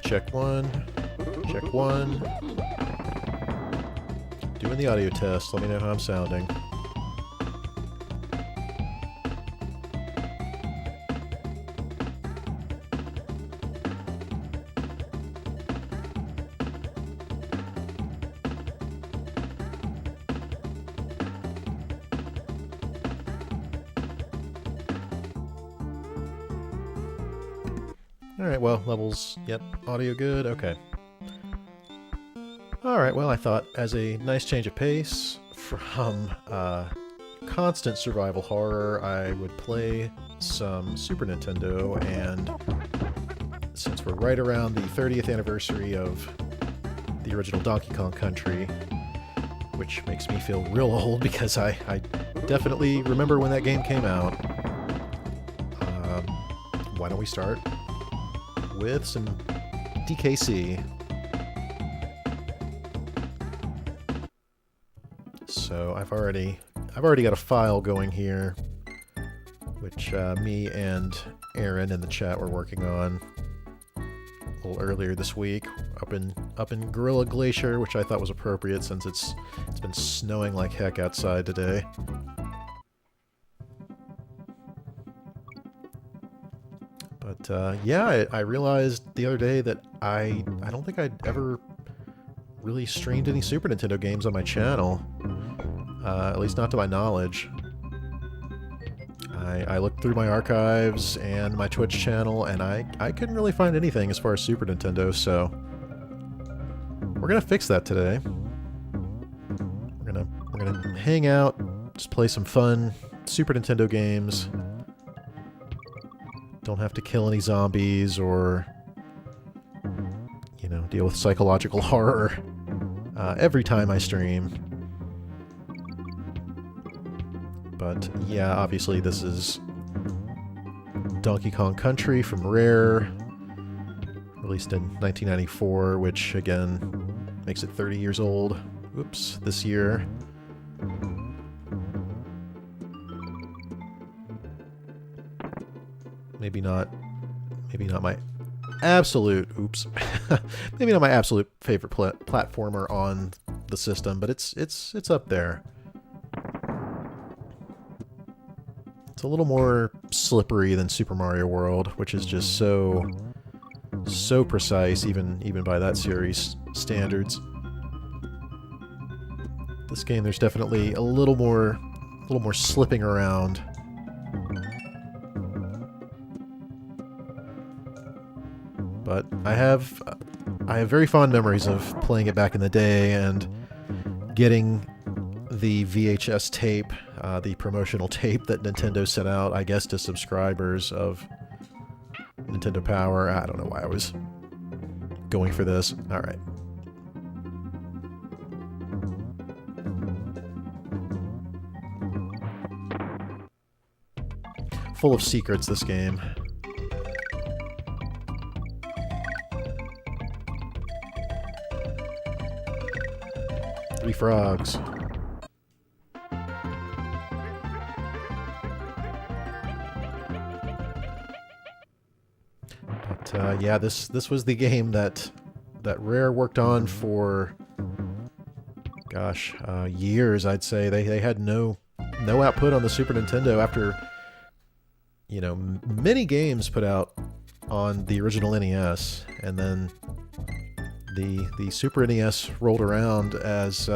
Check one. Check one. Doing the audio test. Let me know how I'm sounding. Alright, well, levels, yep, audio good, okay. Alright, well, I thought as a nice change of pace from constant survival horror, I would play some Super Nintendo, and since we're right around the 30th anniversary of the original Donkey Kong Country, which makes me feel real old because I definitely remember when that game came out, why don't we start with some DKC. So I've already got a file going here, which me and Aaron in the chat were working on a little earlier this week, up in Gorilla Glacier, which I thought was appropriate since it's been snowing like heck outside today. But yeah, I realized the other day that I don't think I'd ever really streamed any Super Nintendo games on my channel, at least not to my knowledge. I looked through my archives and my Twitch channel, and I couldn't really find anything as far as Super Nintendo, so we're gonna fix that today. We're gonna hang out, just play some fun Super Nintendo games. Don't have to kill any zombies or, you know, deal with psychological horror every time I stream. But yeah, obviously this is Donkey Kong Country from Rare, released in 1994, which again makes it 30 years old. Oops, this year. Maybe not my absolute, oops, maybe not my absolute favorite platformer on the system, but it's up there. It's a little more slippery than Super Mario World, which is just so precise, even by that series standards. This game, there's definitely a little more slipping around. But I have very fond memories of playing it back in the day and getting the VHS tape, the promotional tape that Nintendo sent out, I guess, to subscribers of Nintendo Power. I don't know why I was going for this. Alright. Full of secrets, this game. 3 frogs. But yeah, this was the game that Rare worked on for, gosh, years. I'd say they had no output on the Super Nintendo after, you know, many games put out on the original NES, and then the Super NES rolled around as you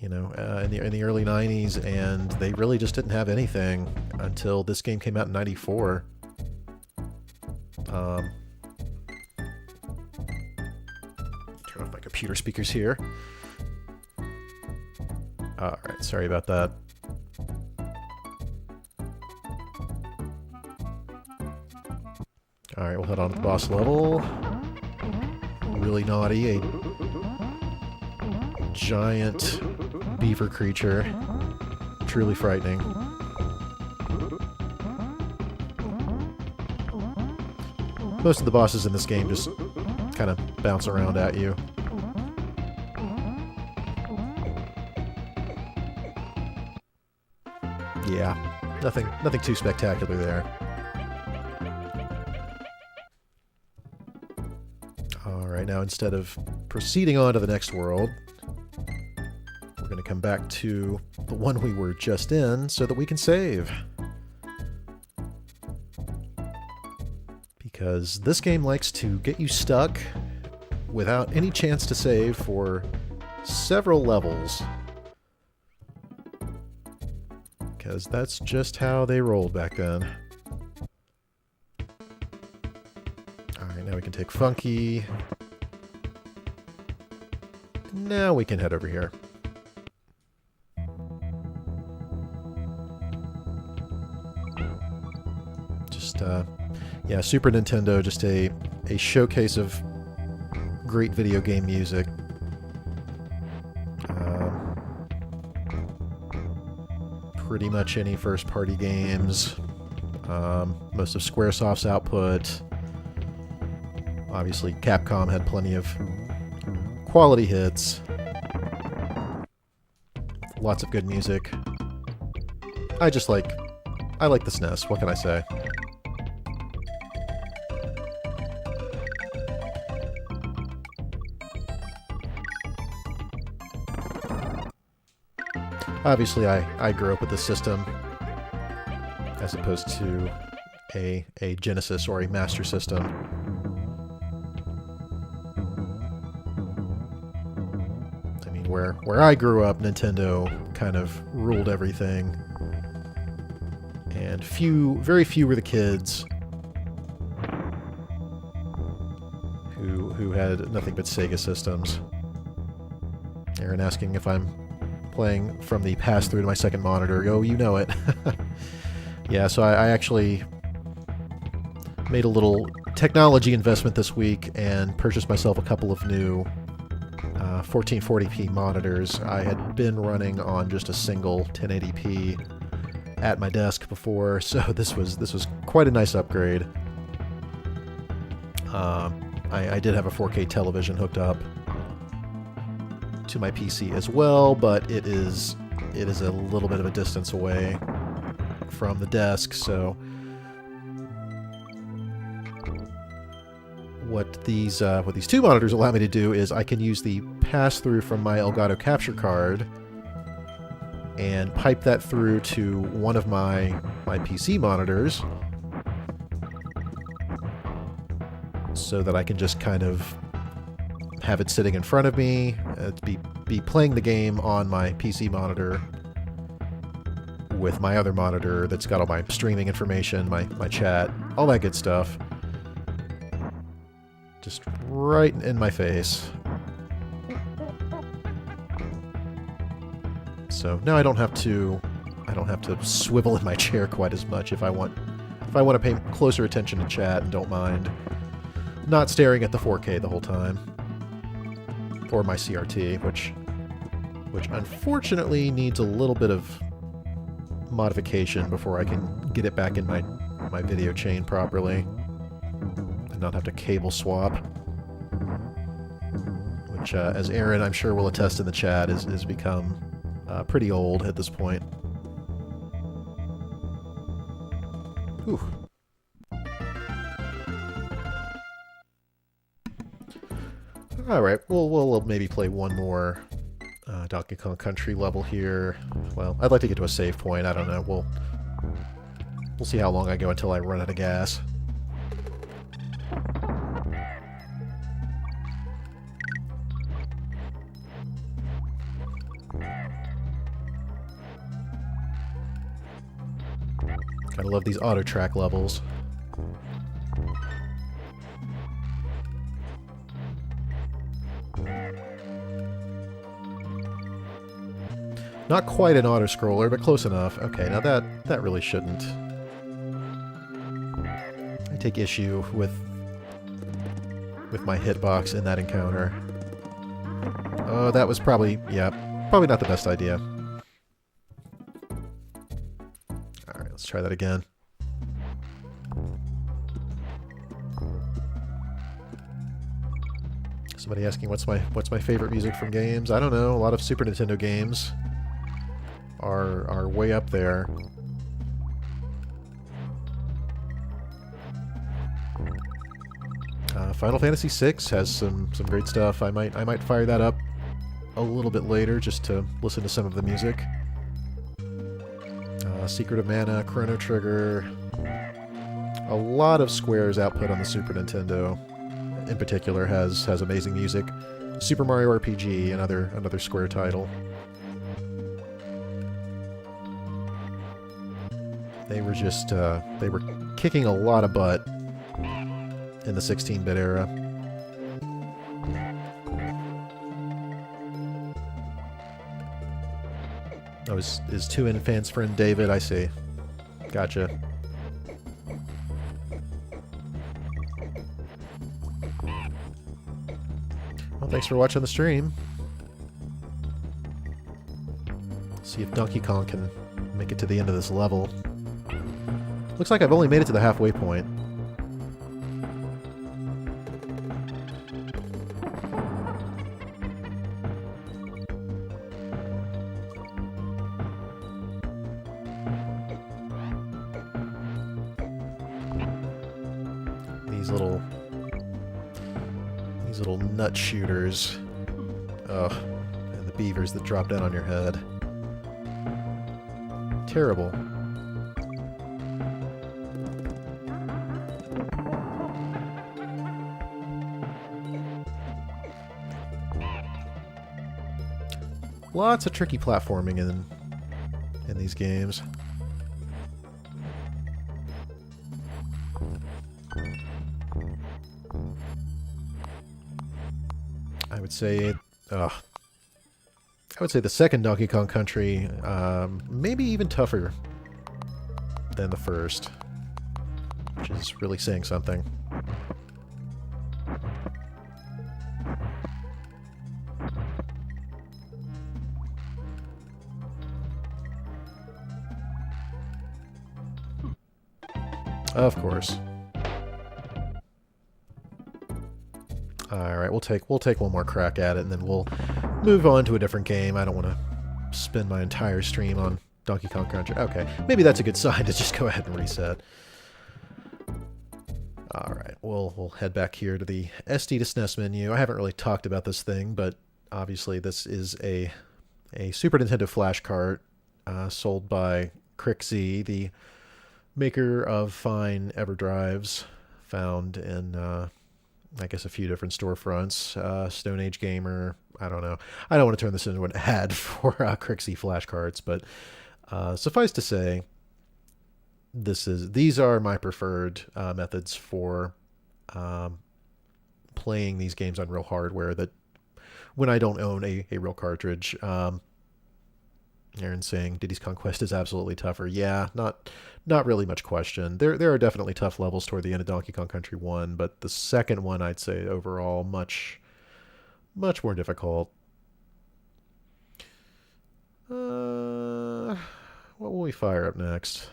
know, in the early 90s, and they really just didn't have anything until this game came out in 94. Turn off my computer speakers here. Alright, sorry about that. Alright, we'll head on to the boss level. Really naughty, a giant beaver creature. Truly frightening. Most of the bosses in this game just kind of bounce around at you. yeah, nothing too spectacular there. Alright, now instead of proceeding on to the next world, we're going to come back to the one we were just in so that we can save. Because this game likes to get you stuck without any chance to save for several levels. Because that's just how they rolled back then. Alright, now we can take Funky. Now we can head over here. Just, yeah, Super Nintendo, just a showcase of great video game music. Pretty much any first-party games. Most of Squaresoft's output. Obviously, Capcom had plenty of quality hits. Lots of good music. I like the SNES, what can I say? Obviously, I grew up with this system, as opposed to a Genesis or a Master System. I mean, where I grew up, Nintendo kind of ruled everything, and very few were the kids who had nothing but Sega systems. Aaron asking if I'm playing from the pass-through to my second monitor. Oh, you know it. Yeah, so I actually made a little technology investment this week and purchased myself a couple of new 1440p monitors. I had been running on just a single 1080p at my desk before, so this was quite a nice upgrade. I did have a 4K television hooked up to my PC as well, but it is a little bit of a distance away from the desk, so what these two monitors allow me to do is I can use the pass-through from my Elgato capture card and pipe that through to one of my PC monitors so that I can just kind of have it sitting in front of me, be playing the game on my PC monitor with my other monitor that's got all my streaming information, my chat, all that good stuff. Just right in my face. So now I don't have to swivel in my chair quite as much if I want to pay closer attention to chat and don't mind not staring at the 4K the whole time. Or my CRT, which unfortunately needs a little bit of modification before I can get it back in my video chain properly and not have to cable swap. Which, as Aaron, I'm sure will attest in the chat, is become pretty old at this point. Whew. Alright, we'll maybe play one more Donkey Kong Country level here. Well, I'd like to get to a save point. I don't know. We'll see how long I go until I run out of gas. Gotta love these auto track levels. Not quite an auto-scroller, but close enough. Okay, now that really shouldn't. I take issue with my hitbox in that encounter. Oh, that was probably not the best idea. Alright, let's try that again. Somebody asking what's my favorite music from games? I don't know. A lot of Super Nintendo games are way up there. Final Fantasy VI has some great stuff. I might fire that up a little bit later just to listen to some of the music. Secret of Mana, Chrono Trigger. A lot of Square's output on the Super Nintendo, in particular, has amazing music. Super Mario RPG, another Square title. They were just they were kicking a lot of butt in the 16-bit era. Oh, is Two Infants friend David? I see. Gotcha. Well, thanks for watching the stream. See if Donkey Kong can make it to the end of this level. Looks like I've only made it to the halfway point. These little nut shooters. Ugh. And the beavers that drop down on your head. Terrible. Lots of tricky platforming in these games. I would say the second Donkey Kong Country, maybe even tougher than the first, which is really saying something. Of course. Alright, we'll take one more crack at it, and then we'll move on to a different game. I don't want to spend my entire stream on Donkey Kong Country. Okay, maybe that's a good sign to just go ahead and reset. Alright, we'll head back here to the SD2SNES menu. I haven't really talked about this thing, but obviously this is a Super Nintendo flash cart sold by Kirby, the maker of fine EverDrives, found in, I guess, a few different storefronts. Stone Age Gamer, I don't know. I don't want to turn this into an ad for Kirby flash carts, but suffice to say, these are my preferred methods for playing these games on real hardware, that when I don't own a real cartridge. Aaron saying Diddy's Conquest is absolutely tougher. Yeah, not really much question. There are definitely tough levels toward the end of Donkey Kong Country 1, but the second one, I'd say, overall, much more difficult. What will we fire up next?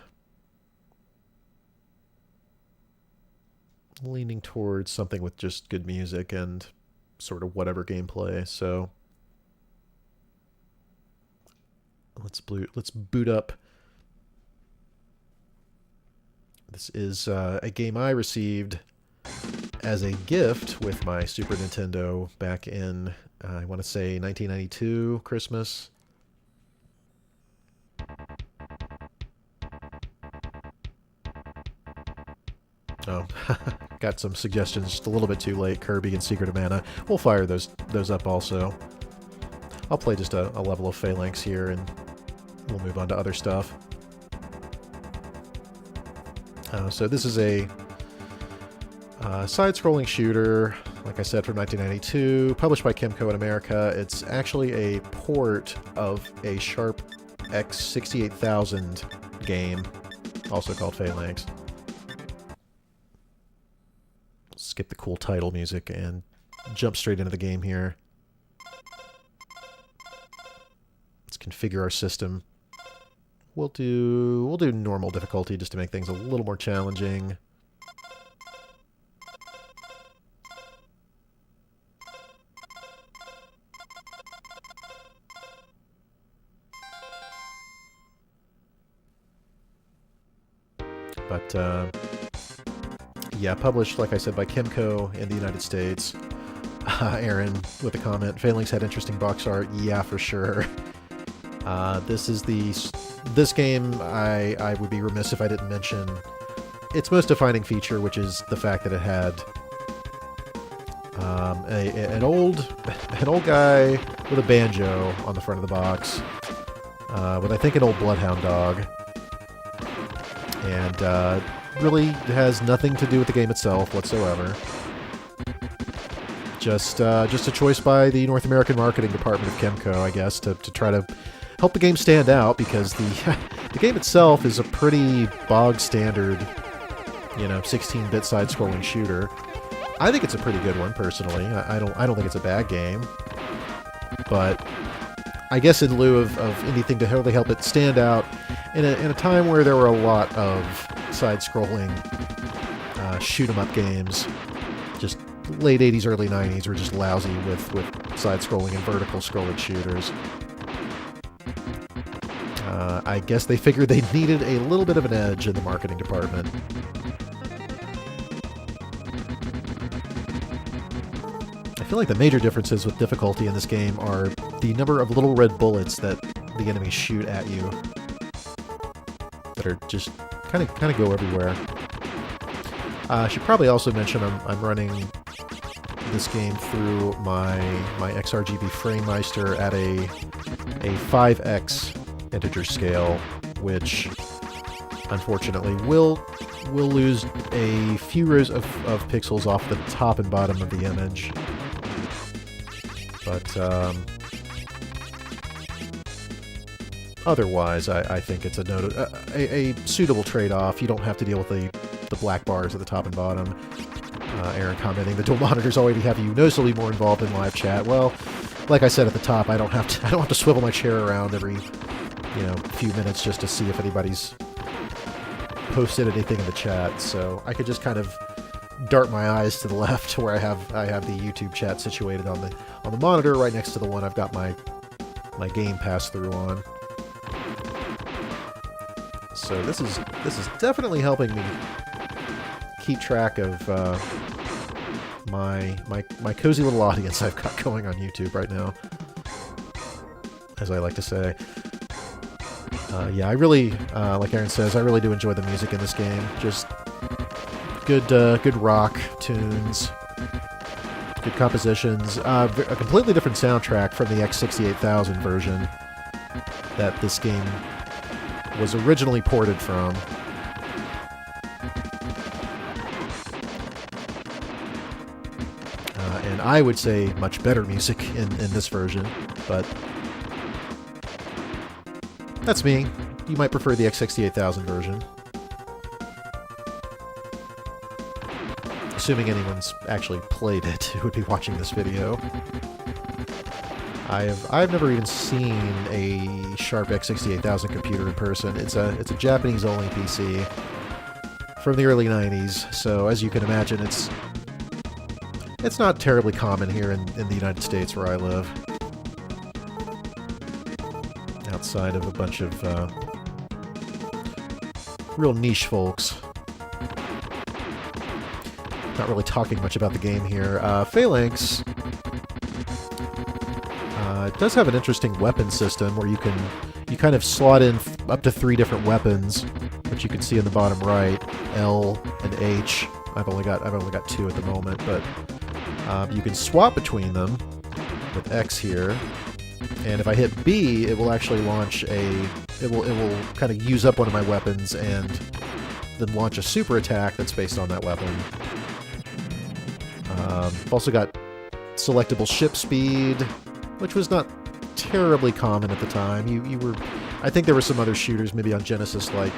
Leaning towards something with just good music and sort of whatever gameplay, so let's boot up. This is a game I received as a gift with my Super Nintendo back in, I want to say, 1992 Christmas. Oh, got some suggestions just a little bit too late. Kirby and Secret of Mana. We'll fire those up also. I'll play just a level of Phalanx here, and we'll move on to other stuff. So this is a side-scrolling shooter, like I said, from 1992, published by Kimco in America. It's actually a port of a Sharp X68000 game, also called Phalanx. Skip the cool title music and jump straight into the game here. Let's configure our system. We'll do normal difficulty just to make things a little more challenging. But Yeah, published, like I said, by Kimco in the United States. Aaron with a comment, Phalanx had interesting box art. Yeah, for sure. This game, I would be remiss if I didn't mention its most defining feature, which is the fact that it had an old guy with a banjo on the front of the box, with I think an old bloodhound dog, and really has nothing to do with the game itself whatsoever. Just a choice by the North American marketing department of Kimco, I guess, to try to help the game stand out, because the game itself is a pretty bog standard, 16-bit side-scrolling shooter. I think it's a pretty good one, personally. I don't think it's a bad game, but I guess in lieu of anything to really help it stand out in a time where there were a lot of side-scrolling shoot-'em-up games, just late 80s, early 90s were just lousy with side-scrolling and vertical-scrolling shooters. I guess they figured they needed a little bit of an edge in the marketing department. I feel like the major differences with difficulty in this game are the number of little red bullets that the enemies shoot at you, that are just kind of go everywhere. I should probably also mention I'm running this game through my XRGB FrameMeister at a 5x integer scale, which unfortunately will lose a few rows of pixels off the top and bottom of the image. But otherwise, I think it's a suitable trade-off. You don't have to deal with the black bars at the top and bottom. Aaron commenting, the dual monitors already have you noticeably more involved in live chat. Well, like I said at the top, I don't have to swivel my chair around every few minutes just to see if anybody's posted anything in the chat. So I could just kind of dart my eyes to the left to where I have the YouTube chat situated on the monitor right next to the one I've got my game pass through on. So this is definitely helping me keep track of my cozy little audience I've got going on YouTube right now, as I like to say. Yeah, I really, like Aaron says, I really do enjoy the music in this game. Just good rock tunes, good compositions. A completely different soundtrack from the X68000 version that this game was originally ported from. And I would say much better music in this version, but that's me. You might prefer the X68000 version. Assuming anyone's actually played it who would be watching this video. I've never even seen a Sharp X68000 computer in person. It's a Japanese-only PC from the early 90s, so as you can imagine, it's not terribly common here in the United States where I live. Outside of a bunch of real niche folks. Not really talking much about the game here. Phalanx does have an interesting weapon system where you kind of slot in up to 3 different weapons, which you can see in the bottom right, L and H. I've only got 2 at the moment, but you can swap between them with X here. And if I hit B, it will actually launch it will kind of use up one of my weapons and then launch a super attack that's based on that weapon. I've also got selectable ship speed, which was not terribly common at the time. I think there were some other shooters, maybe on Genesis, like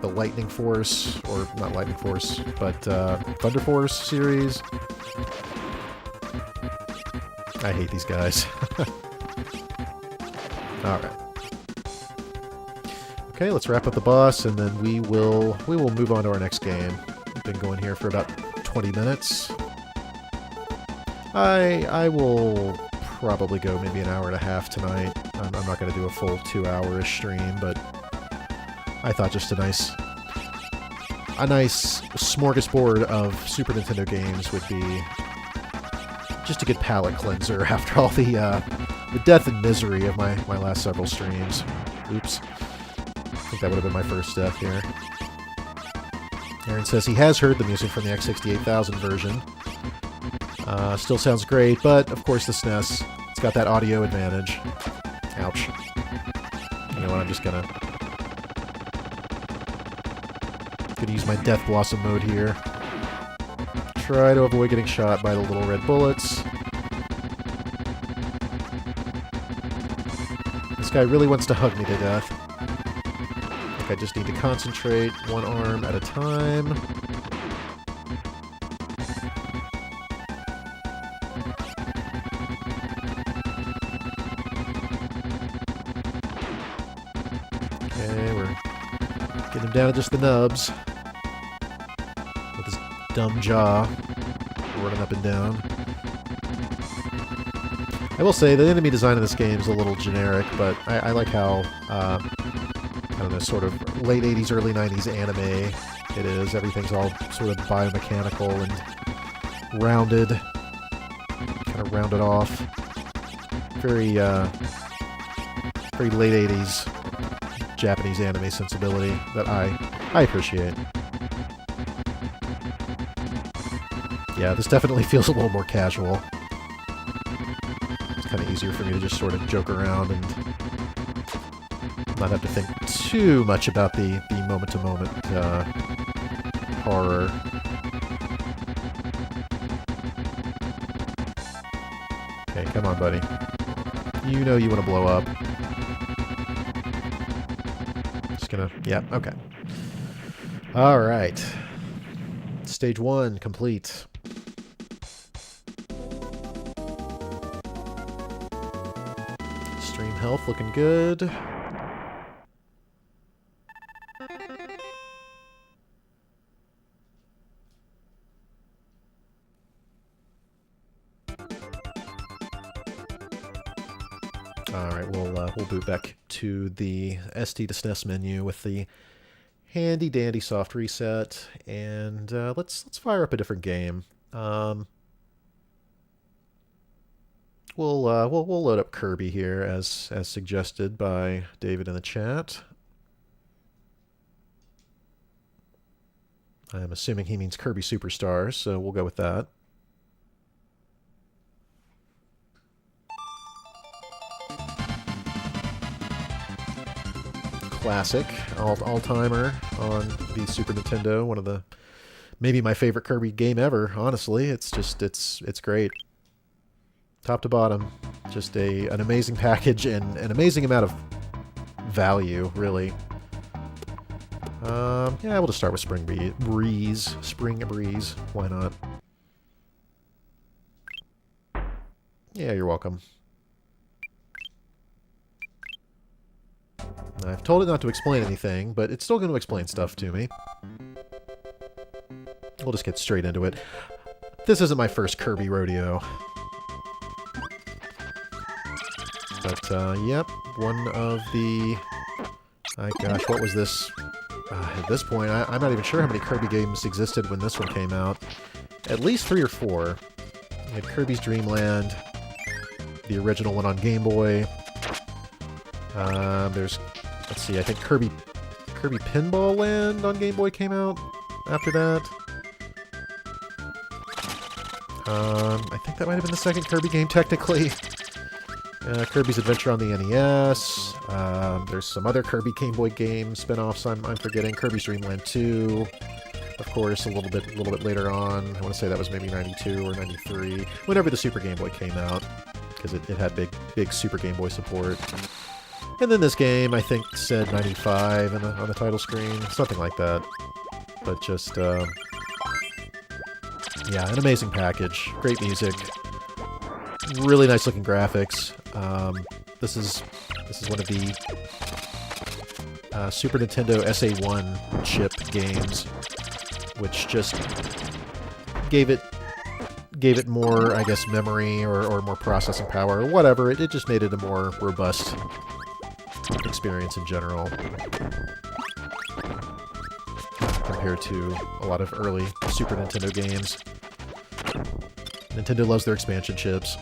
the Lightning Force, or not Lightning Force, but Thunder Force series. I hate these guys. Alright. Okay, let's wrap up the boss, and then we will move on to our next game. We've been going here for about 20 minutes. I will probably go maybe an hour and a half tonight. I'm not going to do a full 2-hour-ish stream, but I thought just a nice a nice smorgasbord of Super Nintendo games would be just a good palate cleanser after all the death and misery of my last several streams. Oops. I think that would have been my first death here. Aaron says he has heard the music from the X68000 version. Still sounds great, but of course the SNES, it's got that audio advantage. Ouch. You know what, I'm just gonna use my Death Blossom mode here. Try to avoid getting shot by the little red bullets. This guy really wants to hug me to death. I think I just need to concentrate one arm at a time. Okay, we're getting him down to just the nubs. With his dumb jaw running up and down. I will say, the enemy design in this game is a little generic, but I like how, I don't know, sort of late 80s, early 90s anime it is. Everything's all sort of biomechanical and rounded, kind of rounded off. Very late 80s Japanese anime sensibility that I appreciate. Yeah, this definitely feels a little more casual. It's kind of easier for me to just sort of joke around and not have to think too much about the moment-to-moment horror. Okay, come on, buddy. You know you want to blow up. Just gonna... Yeah, okay. Alright. Stage 1 complete. Stream health looking good. Alright, we'll boot back to the SD2SNES menu with the handy dandy soft reset, and let's fire up a different game. We'll load up Kirby here as suggested by David in the chat. I'm assuming he means Kirby Superstars, so we'll go with that. Classic, all-timer on the Super Nintendo. One of the, maybe my favorite Kirby game ever, honestly. It's just, it's great. Top to bottom, just an amazing package and an amazing amount of value, really. Yeah, we'll just start with Spring Breeze. Spring Breeze, why not? Yeah, you're welcome. I've told it not to explain anything, but it's still going to explain stuff to me. We'll just get straight into it. This isn't my first Kirby rodeo. But, yep, one of the... gosh, what was this? At this point, I'm not even sure how many Kirby games existed when this one came out. At least 3 or 4. We had Kirby's Dream Land, the original one on Game Boy. There's... Let's see, I think Kirby Pinball Land on Game Boy came out after that. I think that might have been the second Kirby game, technically. Kirby's Adventure on the NES. There's some other Kirby Game Boy game spin-offs I'm forgetting. Kirby's Dream Land 2, of course, a little bit later on. I want to say that was maybe 92 or 93, whenever the Super Game Boy came out, because it had big Super Game Boy support. And then this game, I think, said 95 on the title screen, something like that. But just, yeah, an amazing package, great music, really nice looking graphics. This is one of the Super Nintendo SA1 chip games, which just gave it more, I guess, memory or more processing power or whatever. It just made it a more robust experience in general. compared to a lot of early Super Nintendo games. Nintendo loves their expansion chips.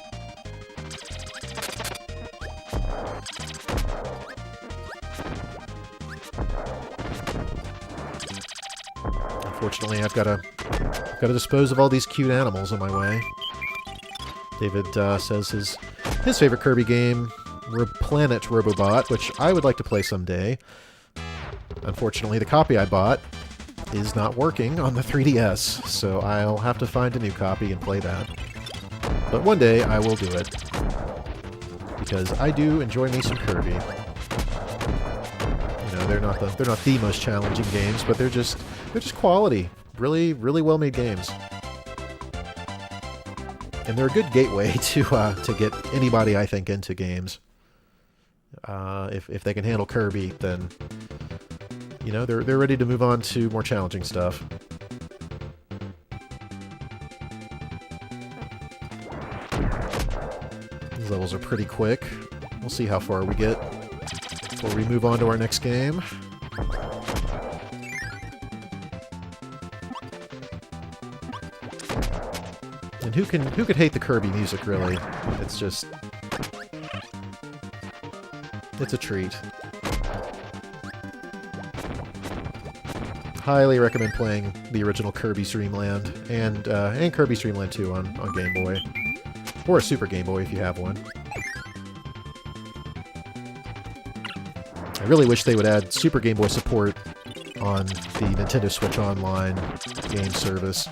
Unfortunately, I've got to dispose of all these cute animals on my way. David says his favorite Kirby game, Planet Robobot, which I would like to play someday. Unfortunately, the copy I bought is not working on the 3DS, so I'll have to find a new copy and play that. But one day I will do it, because I do enjoy me some Kirby. You know, they're not the most challenging games, but they're just quality, really well-made games. And they're a good gateway to get anybody, I think, into games. If they can handle Kirby, then you know they're ready to move on to more challenging stuff. These levels are pretty quick. We'll see how far we get before we move on to our next game. And who could hate the Kirby music, really? It's just... it's a treat. Highly recommend playing the original Kirby's Dream Land and Kirby's Dream Land 2 on Game Boy. Or a Super Game Boy if you have one. I really wish they would add Super Game Boy support on the Nintendo Switch Online game service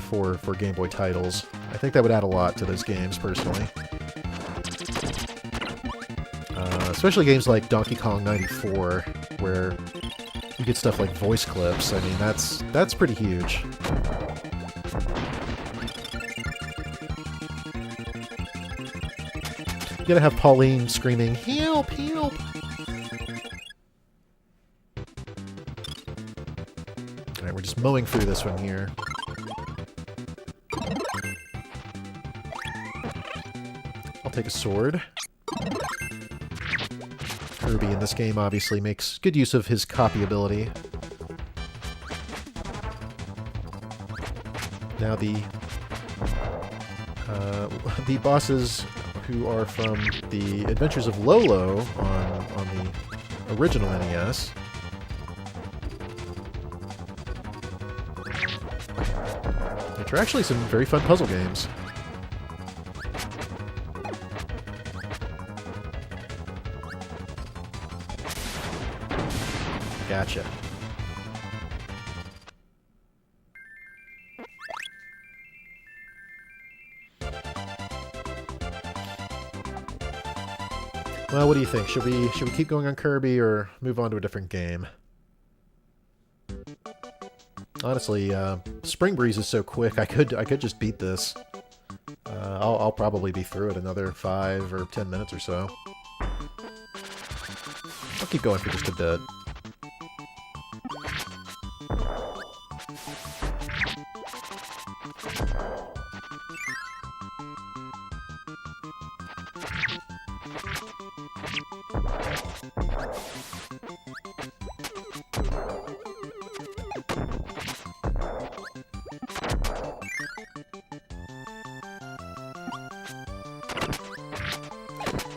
for Game Boy titles. I think that would add a lot to those games, personally. Especially games like Donkey Kong 94, where you get stuff like voice clips. I mean, that's pretty huge. You gotta have Pauline screaming, "Help! Help!" Alright, we're just mowing through this one here. I'll take a sword. Kirby in this game obviously makes good use of his copy ability. Now the bosses who are from the Adventures of Lolo on the original NES. Which are actually some very fun puzzle games. Gotcha. Well, what do you think? Should we keep going on Kirby or move on to a different game? Honestly, Spring Breeze is so quick. I could just beat this. I'll probably be through it another 5 or 10 minutes or so. I'll keep going for just a bit.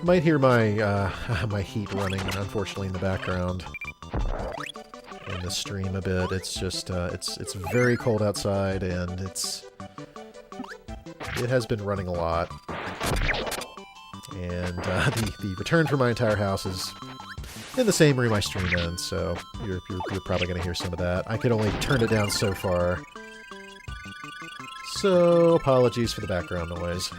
Might hear my my heat running, unfortunately, in the background in the stream a bit. It's just it's very cold outside, and it has been running a lot. And the return for my entire house is in the same room I stream in, so you're probably going to hear some of that. I could only turn it down so far, so apologies for the background noise.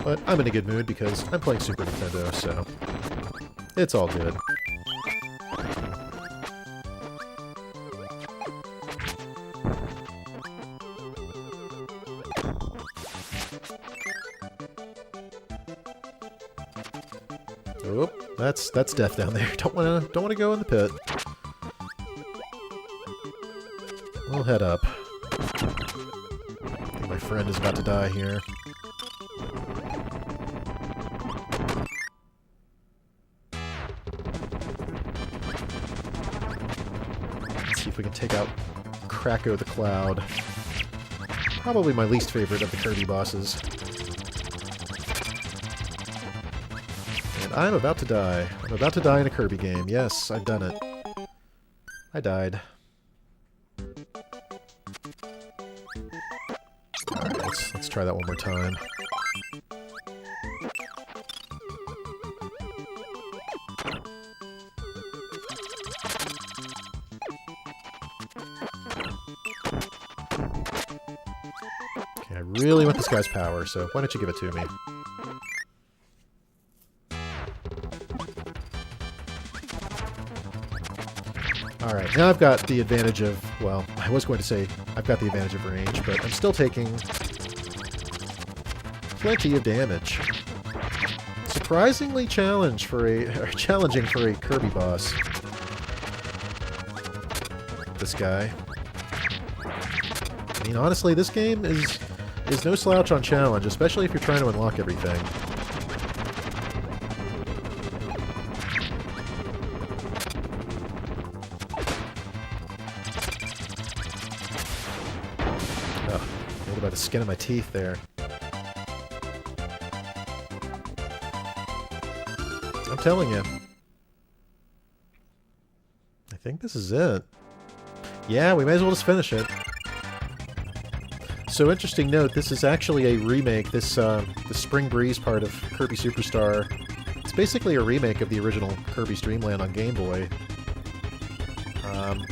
But I'm in a good mood because I'm playing Super Nintendo, so it's all good. Oh, that's death down there. Don't wanna go in the pit. We'll head up. I think my friend is about to die here. Let's see if we can take out Kracko the Cloud. Probably my least favorite of the Kirby bosses. And I'm about to die. I'm about to die in a Kirby game. Yes, I've done it. I died. Alright, let's try that one more time. Okay, I really want this guy's power, so why don't you give it to me? Alright, now I've got the advantage of, well, I was going to say I've got the advantage of range, but I'm still taking plenty of damage. Surprisingly challenging for a Kirby boss. This guy. I mean, honestly, this game is no slouch on challenge, especially if you're trying to unlock everything. By the skin of my teeth there. I'm telling you. I think this is it. Yeah, we may as well just finish it. So, interesting note, this is actually a remake. This, the Spring Breeze part of Kirby Superstar. It's basically a remake of the original Kirby's Dream Land on Game Boy.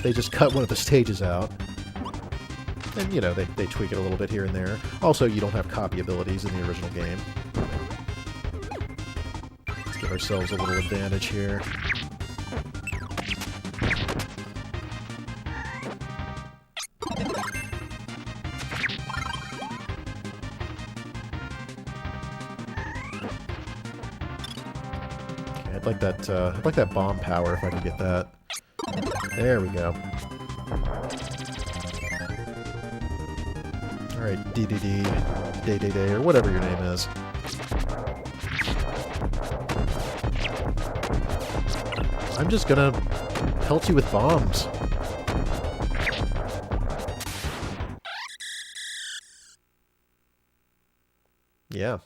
They just cut one of the stages out. And, you know, they tweak it a little bit here and there. Also, you don't have copy abilities in the original game. Let's give ourselves a little advantage here. Okay, I'd like that bomb power if I can get that. There we go. Alright, DDD, Day, or whatever your name is. I'm just gonna pelt you with bombs. Yeah.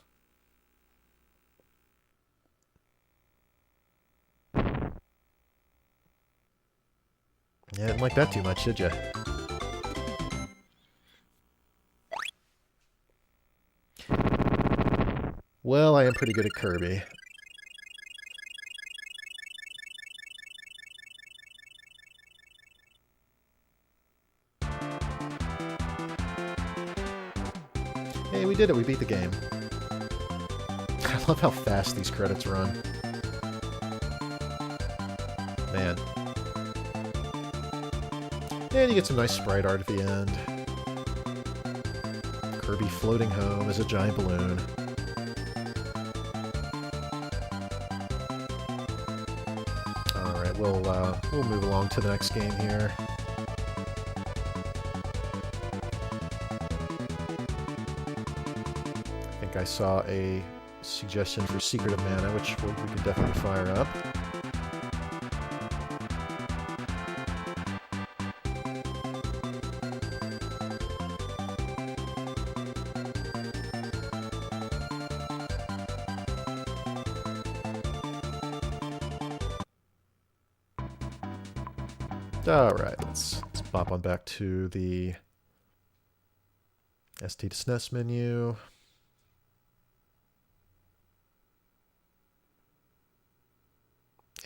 Yeah, didn't like that too much, did ya? Well, I am pretty good at Kirby. Hey, we did it. We beat the game. I love how fast these credits run. Man. And you get some nice sprite art at the end. Kirby floating home as a giant balloon. Alright, we'll move along to the next game here. I think I saw a suggestion for Secret of Mana, which we can definitely fire up. Alright, let's pop on back to the SD2SNES menu.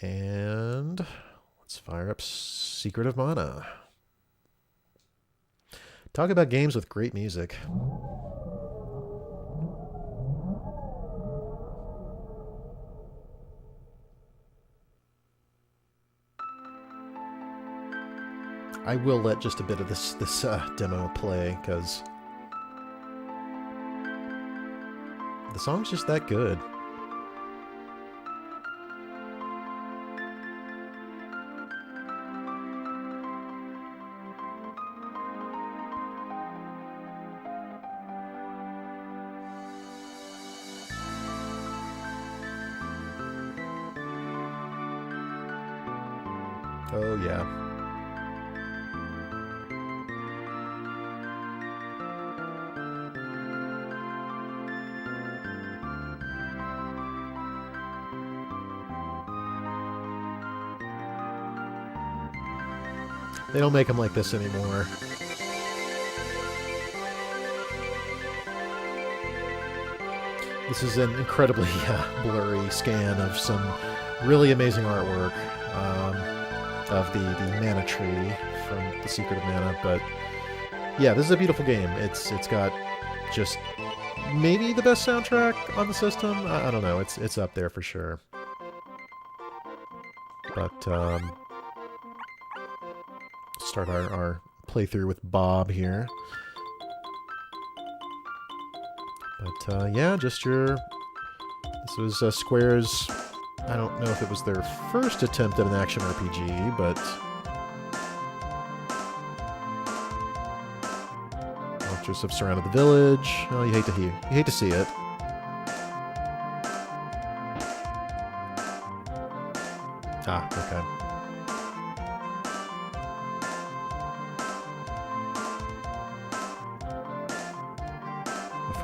And let's fire up Secret of Mana. Talk about games with great music. I will let just a bit of this demo play, because the song's just that good. Oh, yeah. They don't make them like this anymore. This is an incredibly blurry scan of some really amazing artwork of the mana tree from The Secret of Mana, but yeah, this is a beautiful game. It's got just maybe the best soundtrack on the system. I don't know. It's up there for sure. But start our playthrough with Bob here. But yeah, just your... This was Square's... I don't know if it was their first attempt at an action RPG, but... Monsters have surrounded the village. Oh, you hate to see it. Ah, okay.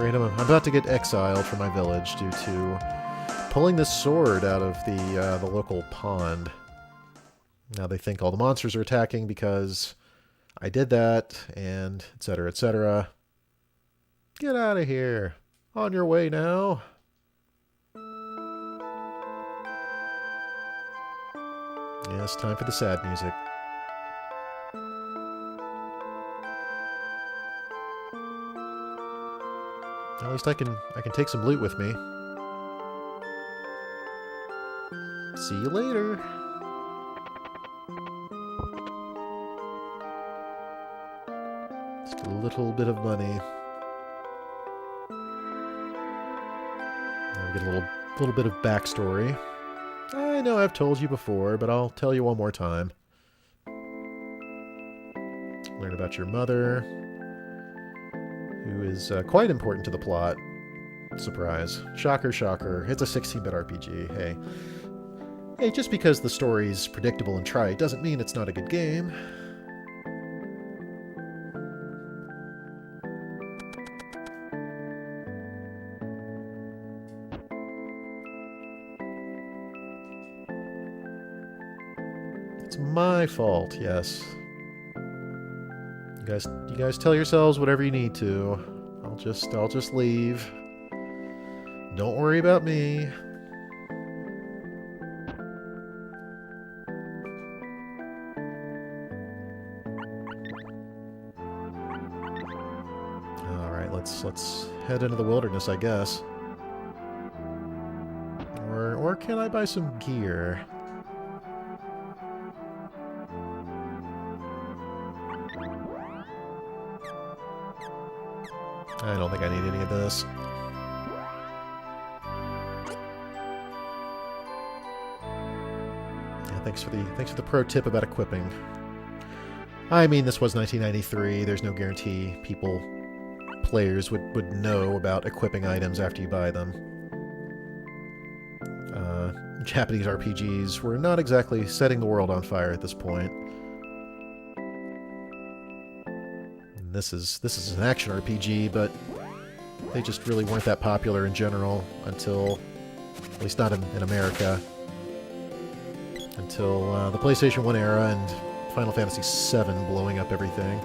I'm about to get exiled from my village due to pulling this sword out of the local pond. Now they think all the monsters are attacking because I did that, and etc., etc. Get out of here. On your way now. Yes, time for the sad music. At least I can take some loot with me. See you later. Just a little bit of money. Now we get a little bit of backstory. I know I've told you before, but I'll tell you one more time. Learn about your mother, who is quite important to the plot. Surprise. Shocker, shocker. It's a 16-bit RPG. Hey, just because the story's predictable and trite doesn't mean it's not a good game. It's my fault, yes. You guys tell yourselves whatever you need to. I'll just leave. Don't worry about me. All right, let's head into the wilderness, I guess. Or can I buy some gear? I don't think I need any of this. Yeah, thanks for the pro tip about equipping. I mean, this was 1993. There's no guarantee players would know about equipping items after you buy them. Japanese RPGs were not exactly setting the world on fire at this point. This is an action RPG, but they just really weren't that popular in general until, at least not in America, until the PlayStation 1 era and Final Fantasy VII blowing up everything.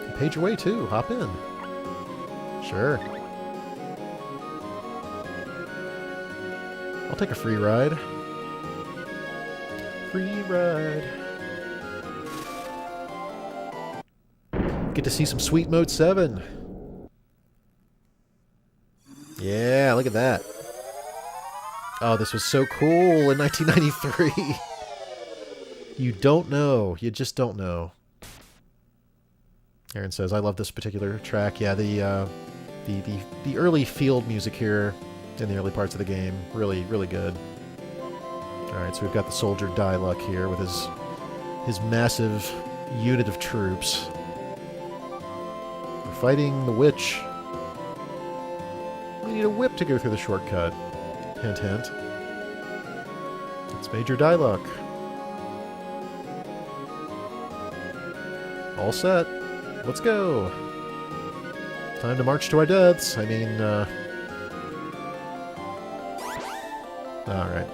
You paid your way too. Hop in. Sure. I'll take a free ride. Free ride. Get to see some Sweet Mode 7. Yeah, look at that. Oh, this was so cool in 1993. You don't know. You just don't know. Aaron says, I love this particular track. Yeah, the early field music here in the early parts of the game. Really, really good. Alright, so we've got the soldier Diluc here with his massive unit of troops. We're fighting the witch. We need a whip to go through the shortcut. Hint, hint. It's Major Diluc. All set. Let's go. Time to march to our deaths. I mean, Alright.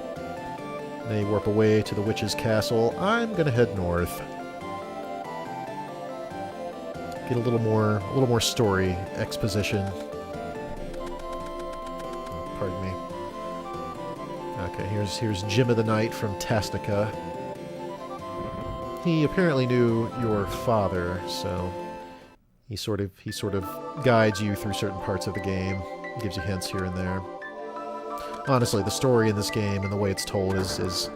They warp away to the witch's castle. I'm gonna head north. Get a little more story exposition. Pardon me. Okay, here's Jim of the Night from Tastica. He apparently knew your father, so he sort of guides you through certain parts of the game, gives you hints here and there. Honestly, the story in this game and the way it's told is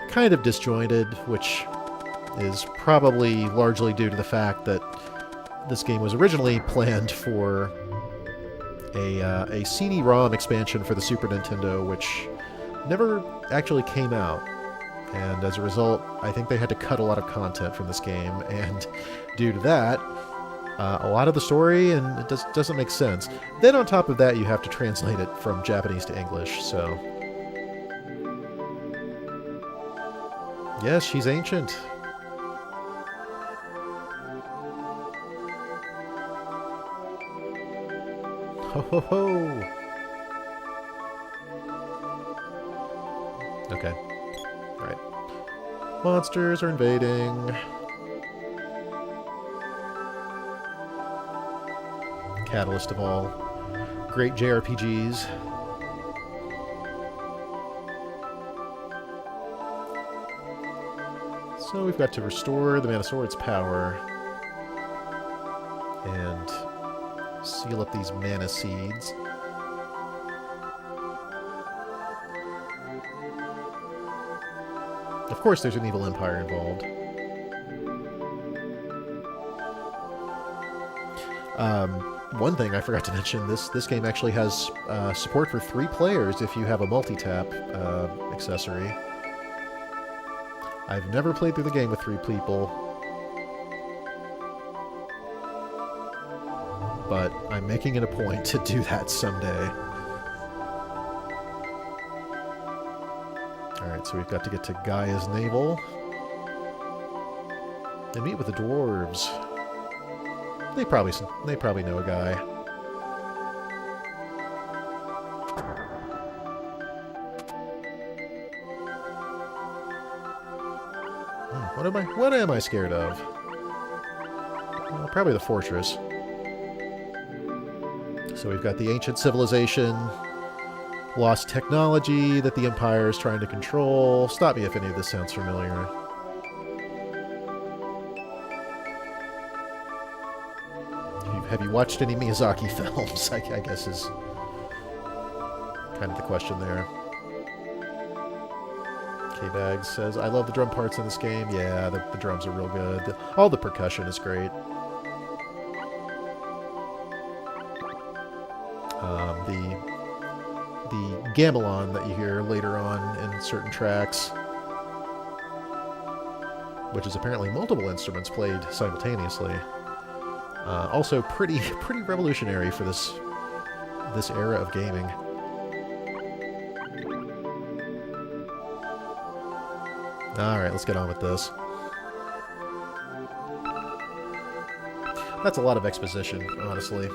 kind of disjointed, which is probably largely due to the fact that this game was originally planned for a CD-ROM expansion for the Super Nintendo, which never actually came out. And as a result, I think they had to cut a lot of content from this game, and due to that, a lot of the story and it doesn't make sense. Then on top of that, you have to translate it from Japanese to English, so... Yes, she's ancient. Ho ho ho! Okay. Alright. Monsters are invading. Catalyst of all great JRPGs. So we've got to restore the Mana Sword's power and seal up these mana seeds. Of course there's an evil empire involved. One thing I forgot to mention, this game actually has support for 3 players if you have a multi-tap accessory. I've never played through the game with 3 people, but I'm making it a point to do that someday. Alright, so we've got to get to Gaia's Navel and meet with the dwarves. They probably know a guy. What am I scared of? Well, probably the fortress. So we've got the ancient civilization, lost technology that the Empire is trying to control. Stop me if any of this sounds familiar. Have you watched any Miyazaki films? I guess is kind of the question there. K-Bags says, I love the drum parts in this game. Yeah, the drums are real good. All the percussion is great. The gamelan that you hear later on in certain tracks, which is apparently multiple instruments played simultaneously. Also pretty revolutionary for this era of gaming. Alright, let's get on with this. That's a lot of exposition, honestly.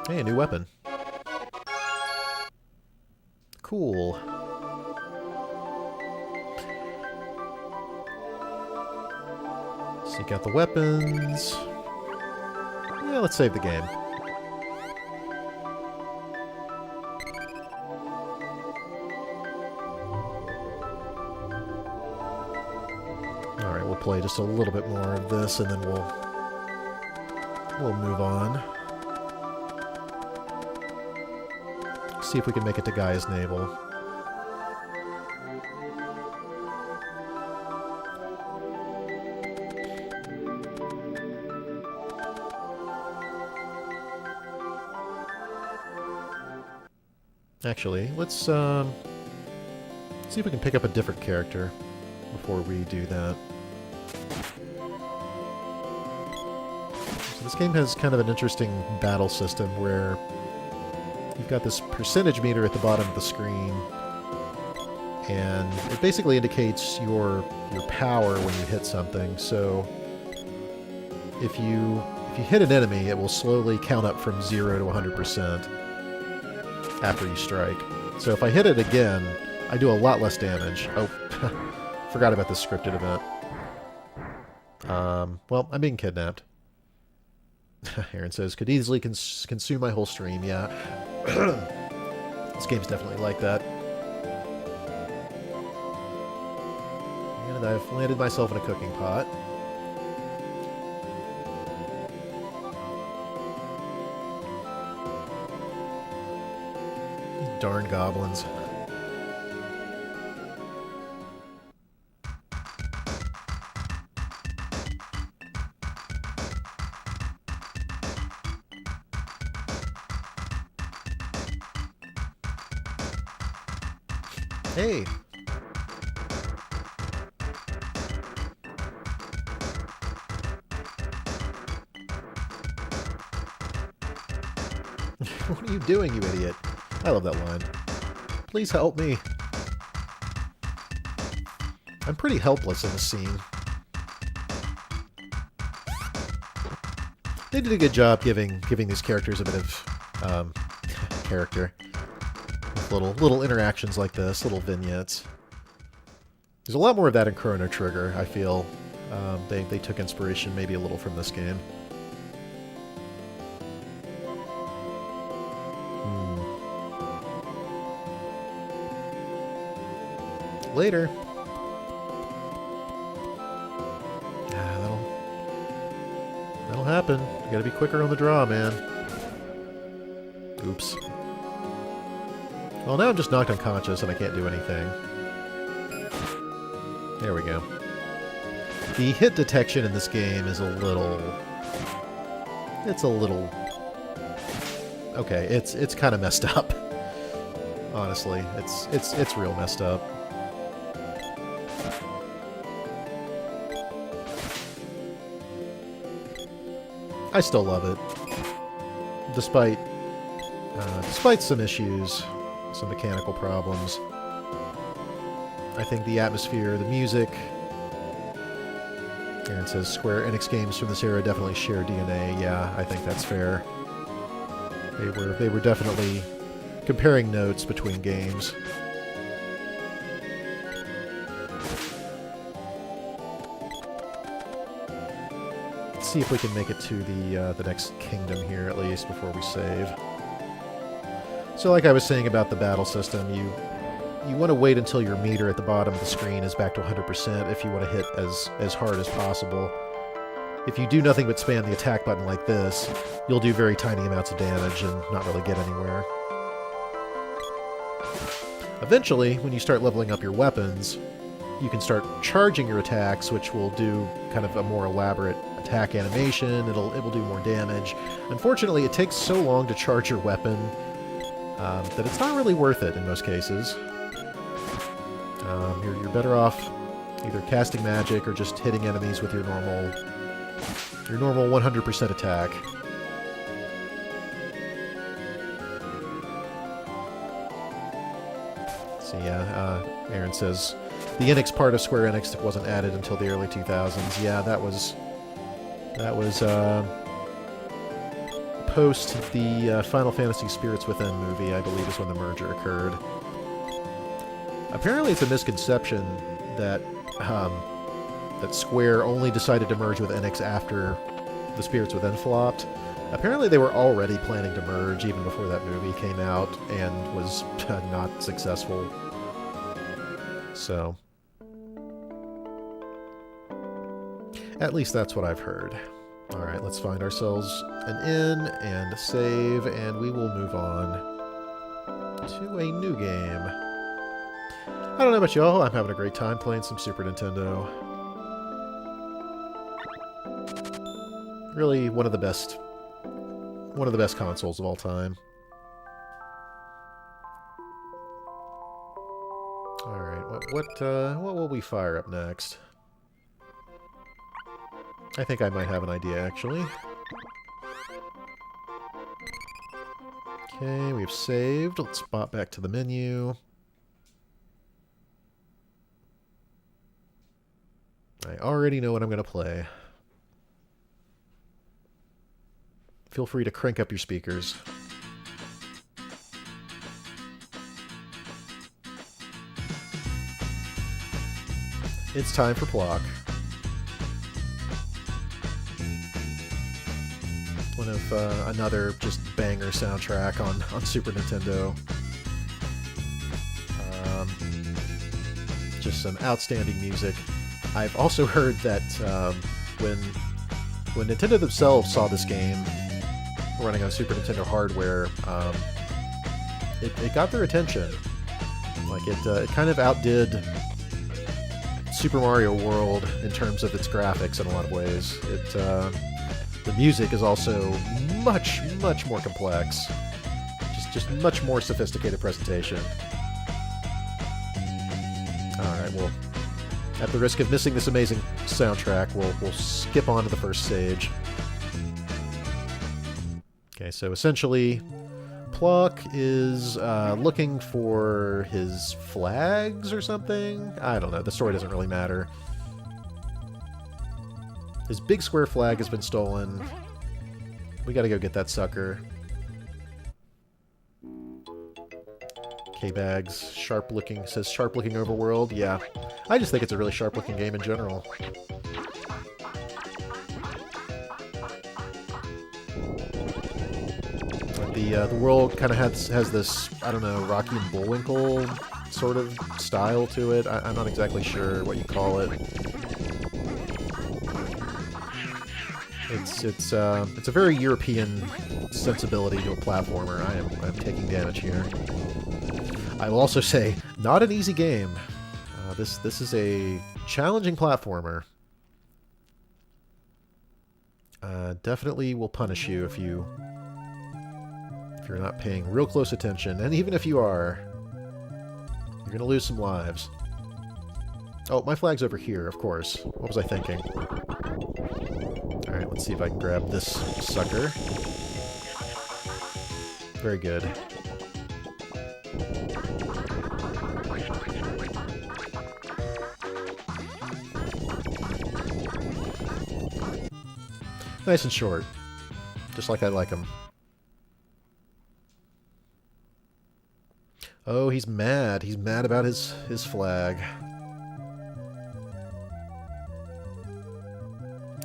Hey, a new weapon. Cool. Seek out the weapons. Yeah, let's save the game. Alright, we'll play just a little bit more of this and then we'll move on. See if we can make it to Gaia's Navel. Actually, let's see if we can pick up a different character before we do that. So this game has kind of an interesting battle system where you've got this percentage meter at the bottom of the screen, and it basically indicates your power when you hit something. So if you hit an enemy, it will slowly count up from 0 to 100% after you strike. So if I hit it again, I do a lot less damage. Oh, forgot about this scripted event. Well, I'm being kidnapped. Aaron says, could easily consume my whole stream. Yeah. This game's definitely like that. And I've landed myself in a cooking pot. These darn goblins. Hey! What are you doing, you idiot? I love that line. Please help me. I'm pretty helpless in this scene. They did a good job giving these characters a bit of character. Little interactions like this, little vignettes. There's a lot more of that in Chrono Trigger, I feel. They took inspiration maybe a little from this game. Later. That'll happen. You gotta be quicker on the draw, man. Oops. Well, now I'm just knocked unconscious and I can't do anything. There we go. The hit detection in this game is a little... It's a little... Okay, it's kind of messed up. Honestly, it's real messed up. I still love it, despite some issues, some mechanical problems. I think the atmosphere, the music. Aaron says Square Enix games from this era definitely share DNA. Yeah, I think that's fair. They were definitely comparing notes between games. See if we can make it to the next kingdom here, at least, before we save. So like I was saying about the battle system, you want to wait until your meter at the bottom of the screen is back to 100% if you want to hit as hard as possible. If you do nothing but spam the attack button like this, you'll do very tiny amounts of damage and not really get anywhere. Eventually, when you start leveling up your weapons, you can start charging your attacks, which will do kind of a more elaborate attack animation. It will do more damage. Unfortunately, it takes so long to charge your weapon that it's not really worth it in most cases. You're better off either casting magic or just hitting enemies with your normal 100% attack. So yeah, Aaron says the Enix part of Square Enix that wasn't added until the early 2000s. Yeah, that was post the Final Fantasy Spirits Within movie, I believe, is when the merger occurred. Apparently, it's a misconception that that Square only decided to merge with Enix after the Spirits Within flopped. Apparently, they were already planning to merge even before that movie came out and was not successful. So, at least that's what I've heard. Alright, let's find ourselves an inn and save, and we will move on to a new game. I don't know about y'all, I'm having a great time playing some Super Nintendo. Really one of the best consoles of all time. Alright, what will we fire up next? I think I might have an idea, actually. Okay, we've saved. Let's bop back to the menu. already know what I'm going to play. Feel free to crank up your speakers. It's time for Plok. One of another just banger soundtrack on Super Nintendo. Just some outstanding music. I've also heard that when Nintendo themselves saw this game running on Super Nintendo hardware, it got their attention. Like it kind of outdid Super Mario World in terms of its graphics in a lot of ways. The music is also much more complex. Just much more sophisticated presentation. Alright, well, at the risk of missing this amazing soundtrack, we'll skip on to the first stage. Okay, so essentially, Plok is looking for his flags or something? I don't know, the story doesn't really matter. His big square flag has been stolen. We gotta go get that sucker. K-Bags, says sharp-looking overworld. Yeah, I just think it's a really sharp-looking game in general. The world kind of has this, I don't know, Rocky and Bullwinkle sort of style to it. I'm not exactly sure what you call it. It's a very European sensibility to a platformer. I'm taking damage here. I will also say, not an easy game. This is a challenging platformer. Definitely will punish you if you're not paying real close attention, and even if you are, you're gonna lose some lives. Oh, my flag's over here, of course. What was I thinking? Alright, let's see if I can grab this sucker. Very good. Nice and short. Just like I like them. Oh, he's mad. He's mad about his flag.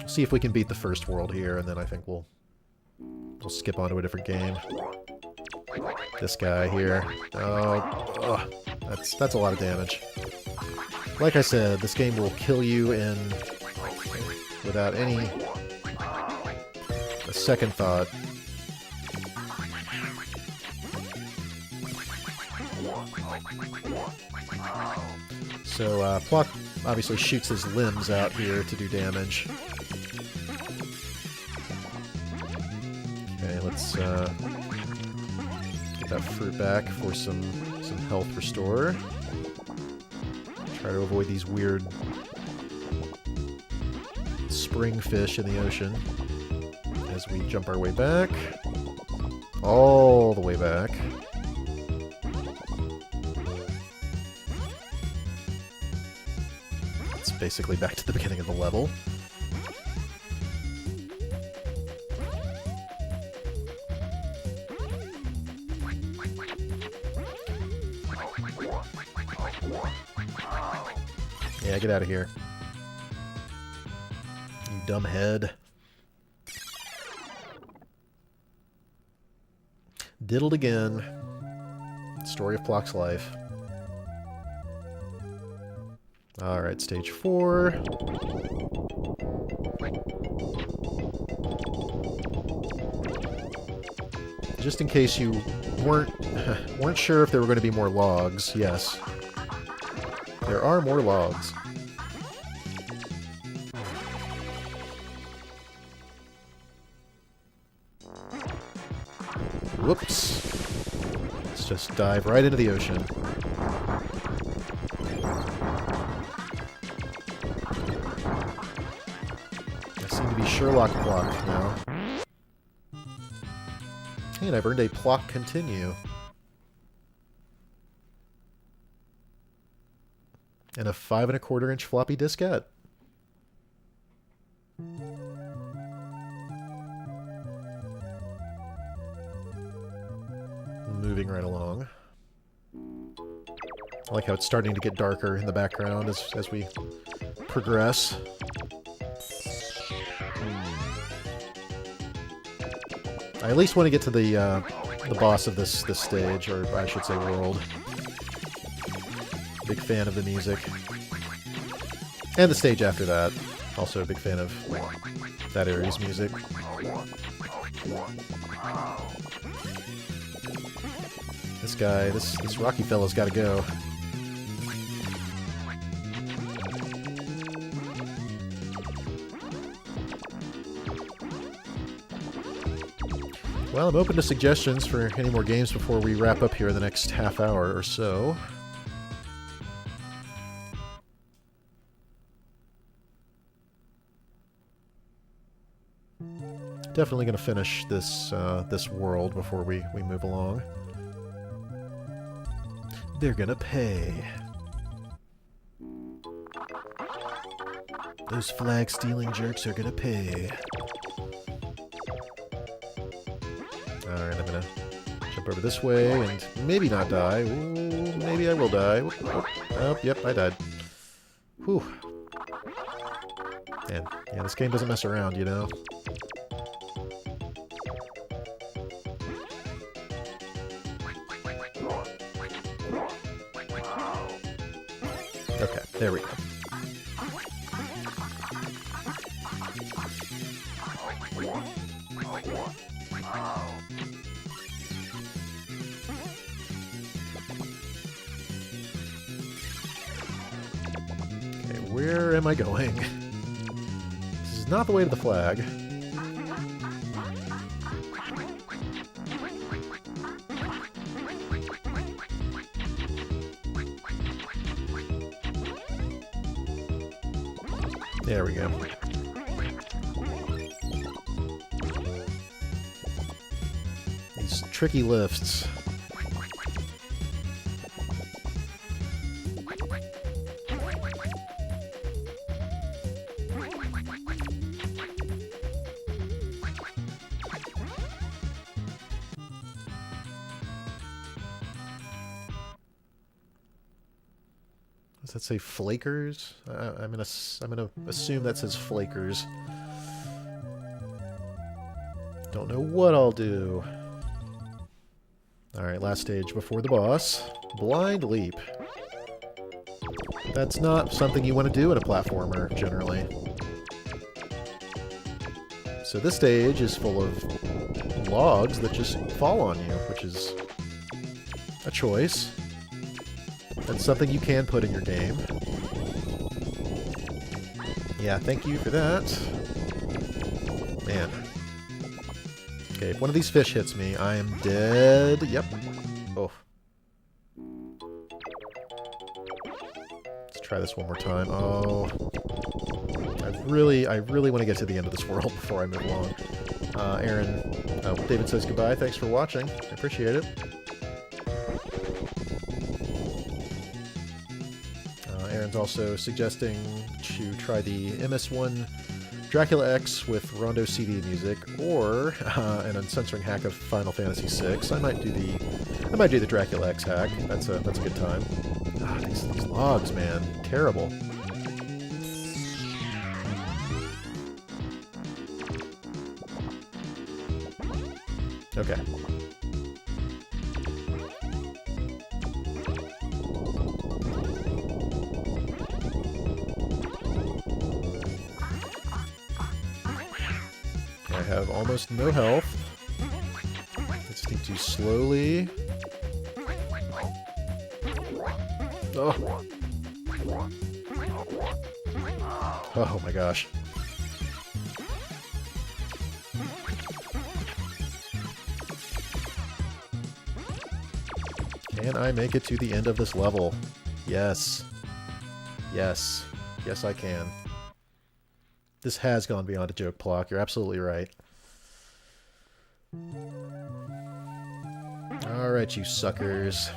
See if we can beat the first world here, and then I think we'll skip on to a different game. This guy here. Oh, that's a lot of damage. Like I said, this game will kill you without a second thought. So, Plok obviously shoots his limbs out here to do damage. Okay, let's get that fruit back for some health restore. Try to avoid these weird spring fish in the ocean as we jump our way back. All the way back. It's basically back to the beginning of the level. Yeah, get out of here. You dumb head. Diddled again. Story of Plok's life. Alright, stage 4. Just in case you weren't sure if there were going to be more logs, yes. There are more logs. Whoops. Let's just dive right into the ocean. I seem to be Sherlock Plok now. And I've earned a Plok Continue. And a 5 1/4 inch floppy diskette. moving right along. I like how it's starting to get darker in the background as we progress. I at least want to get to the boss of this stage, or I should say world. Big fan of the music. And the stage after that. Also a big fan of that area's music. This guy, this rocky fella's gotta go. Well, I'm open to suggestions for any more games before we wrap up here in the next half hour or so. Definitely going to finish this this world before we move along. They're going to pay. Those flag-stealing jerks are going to pay. Alright, I'm going to jump over this way and maybe not die. Ooh, maybe I will die. Oh, yep, I died. Whew. Man, yeah, this game doesn't mess around, you know? Okay, there we go. Okay, where am I going? This is not the way to the flag. There we go. These tricky lifts. Does that say flakers? I'm gonna assume that says flakers. Don't know what I'll do. Alright, last stage before the boss. Blind leap. That's not something you want to do in a platformer, generally. So this stage is full of logs that just fall on you, which is a choice. That's something you can put in your game. Yeah, thank you for that. Man. Okay, if one of these fish hits me, I am dead. Yep. Oh. Let's try this one more time. Oh. I really want to get to the end of this world before I move along. David says goodbye. Thanks for watching. I appreciate it. Aaron's also suggesting to try the MS1 Dracula X with Rondo CD music, or an uncensoring hack of Final Fantasy VI. I might do the Dracula X hack. That's a good time. Ah, these logs, man, terrible. Okay. I have almost no health. Let's need to slowly... Oh. Oh my gosh. Can I make it to the end of this level? Yes. Yes. Yes, I can. This has gone beyond a joke, Plok. You're absolutely right. Alright, you suckers.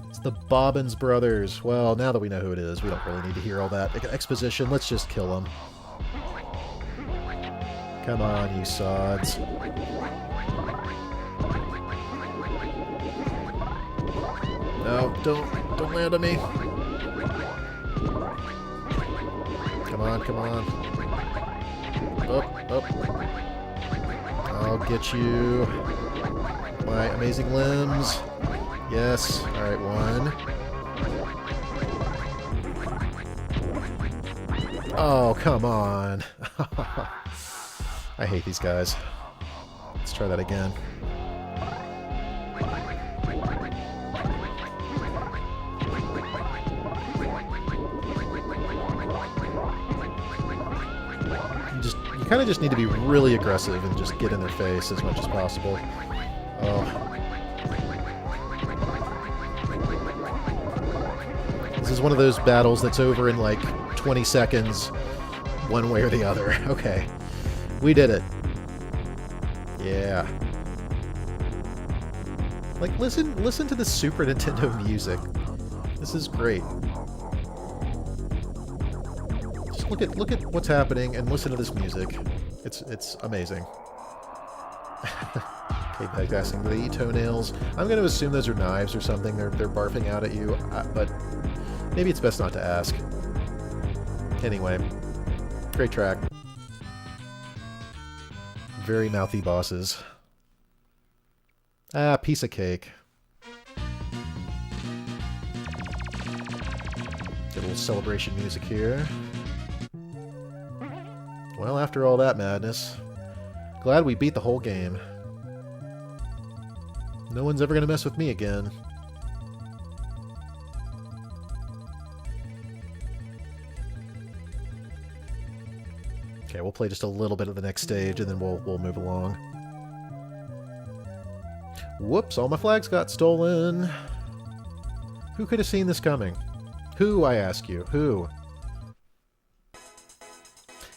It's the Bobbins brothers. Well, now that we know who it is, we don't really need to hear all that exposition. Let's just kill them. Come on, you sods. No, don't land on me. Come on, come on. Up, up. I'll get you. My amazing limbs. Yes. Alright, one. Oh, come on. I hate these guys. Let's try that again. You kind of just need to be really aggressive and just get in their face as much as possible. Oh. This is one of those battles that's over in like 20 seconds, one way or the other. Okay. We did it. Yeah. Like, listen to the Super Nintendo music. This is great. Just look at what's happening and listen to this music. It's amazing. Okay, backgassing the toenails. I'm going to assume those are knives or something. They're barfing out at you, but maybe it's best not to ask. Anyway, great track. Very mouthy bosses. Ah, piece of cake. Get a little celebration music here. Well, after all that madness, glad we beat the whole game. No one's ever gonna mess with me again. Okay, we'll play just a little bit of the next stage, and then we'll move along. Whoops, all my flags got stolen. Who could have seen this coming? Who, I ask you? Who?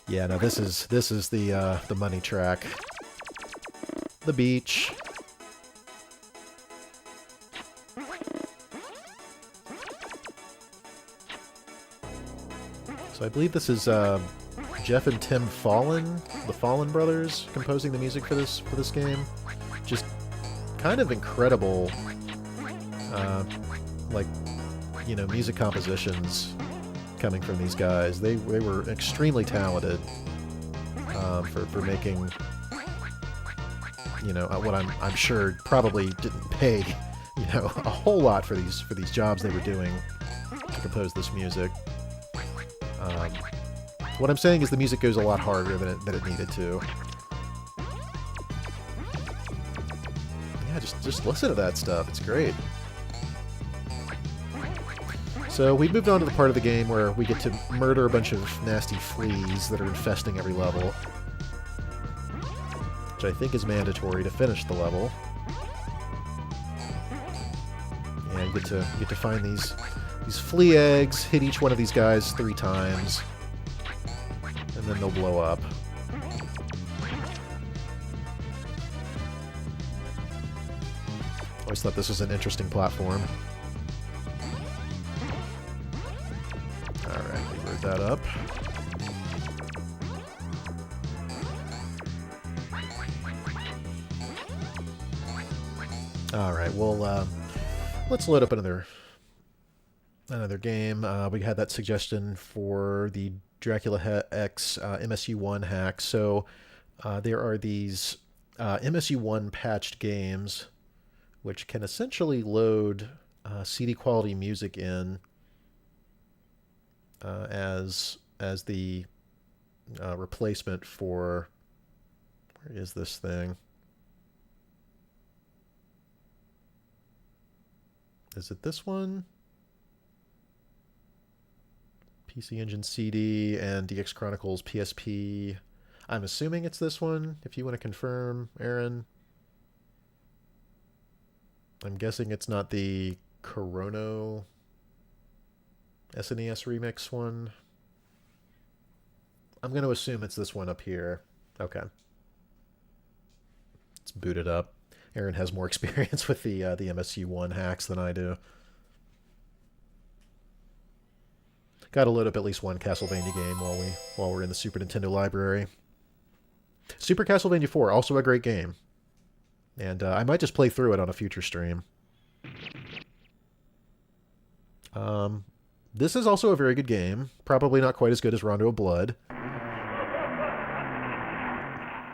Yeah, no, this is the money track. The beach. So I believe this is Jeff and Tim Fallon, the Fallon brothers, composing the music for this game. Just kind of incredible, like, you know, music compositions coming from these guys. They were extremely talented for making, you know, what I'm sure probably didn't pay, you know, a whole lot for these jobs they were doing to compose this music. What I'm saying is the music goes a lot harder than it needed to. Yeah, just listen to that stuff. It's great. So we moved on to the part of the game where we get to murder a bunch of nasty fleas that are infesting every level, which I think is mandatory to finish the level. Yeah, you get to find these flea eggs, hit each one of these guys 3 times, and then they'll blow up. Always thought this was an interesting platform. Alright, we wrote that up. Alright, well, let's load up another game. We had that suggestion for the Dracula X MSU1 hack. So there are these MSU1 patched games which can essentially load CD quality music in as the replacement for, where is this thing? Is it this one? PC Engine CD and DX Chronicles PSP. I'm assuming it's this one, if you want to confirm, Aaron. I'm guessing it's not the Corono SNES remix one. I'm going to assume it's this one up here. Okay. Let's boot it up. Aaron has more experience with the MSU1 hacks than I do. Got to load up at least one Castlevania game while we're in the Super Nintendo library. Super Castlevania 4, also a great game. And I might just play through it on a future stream. This is also a very good game. Probably not quite as good as Rondo of Blood.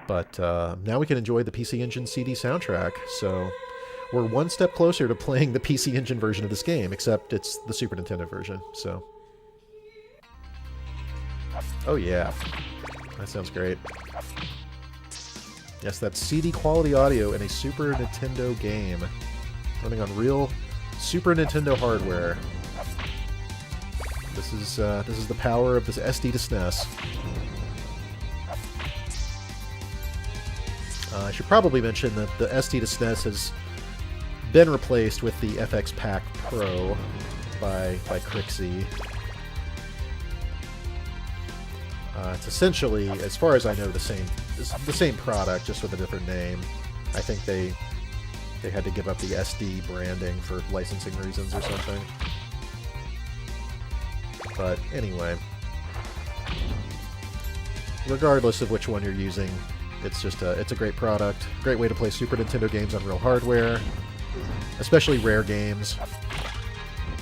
But now we can enjoy the PC Engine CD soundtrack, so we're one step closer to playing the PC Engine version of this game, except it's the Super Nintendo version, so... Oh yeah, that sounds great. Yes, that's CD quality audio in a Super Nintendo game, running on real Super Nintendo hardware. This is the power of this SD2SNES. I should probably mention that the SD2SNES has been replaced with the FX Pack Pro by Crixie. It's essentially, as far as I know, the same product, just with a different name. I think they had to give up the SD branding for licensing reasons or something. But anyway, regardless of which one you're using, it's a great product. Great way to play Super Nintendo games on real hardware, especially rare games.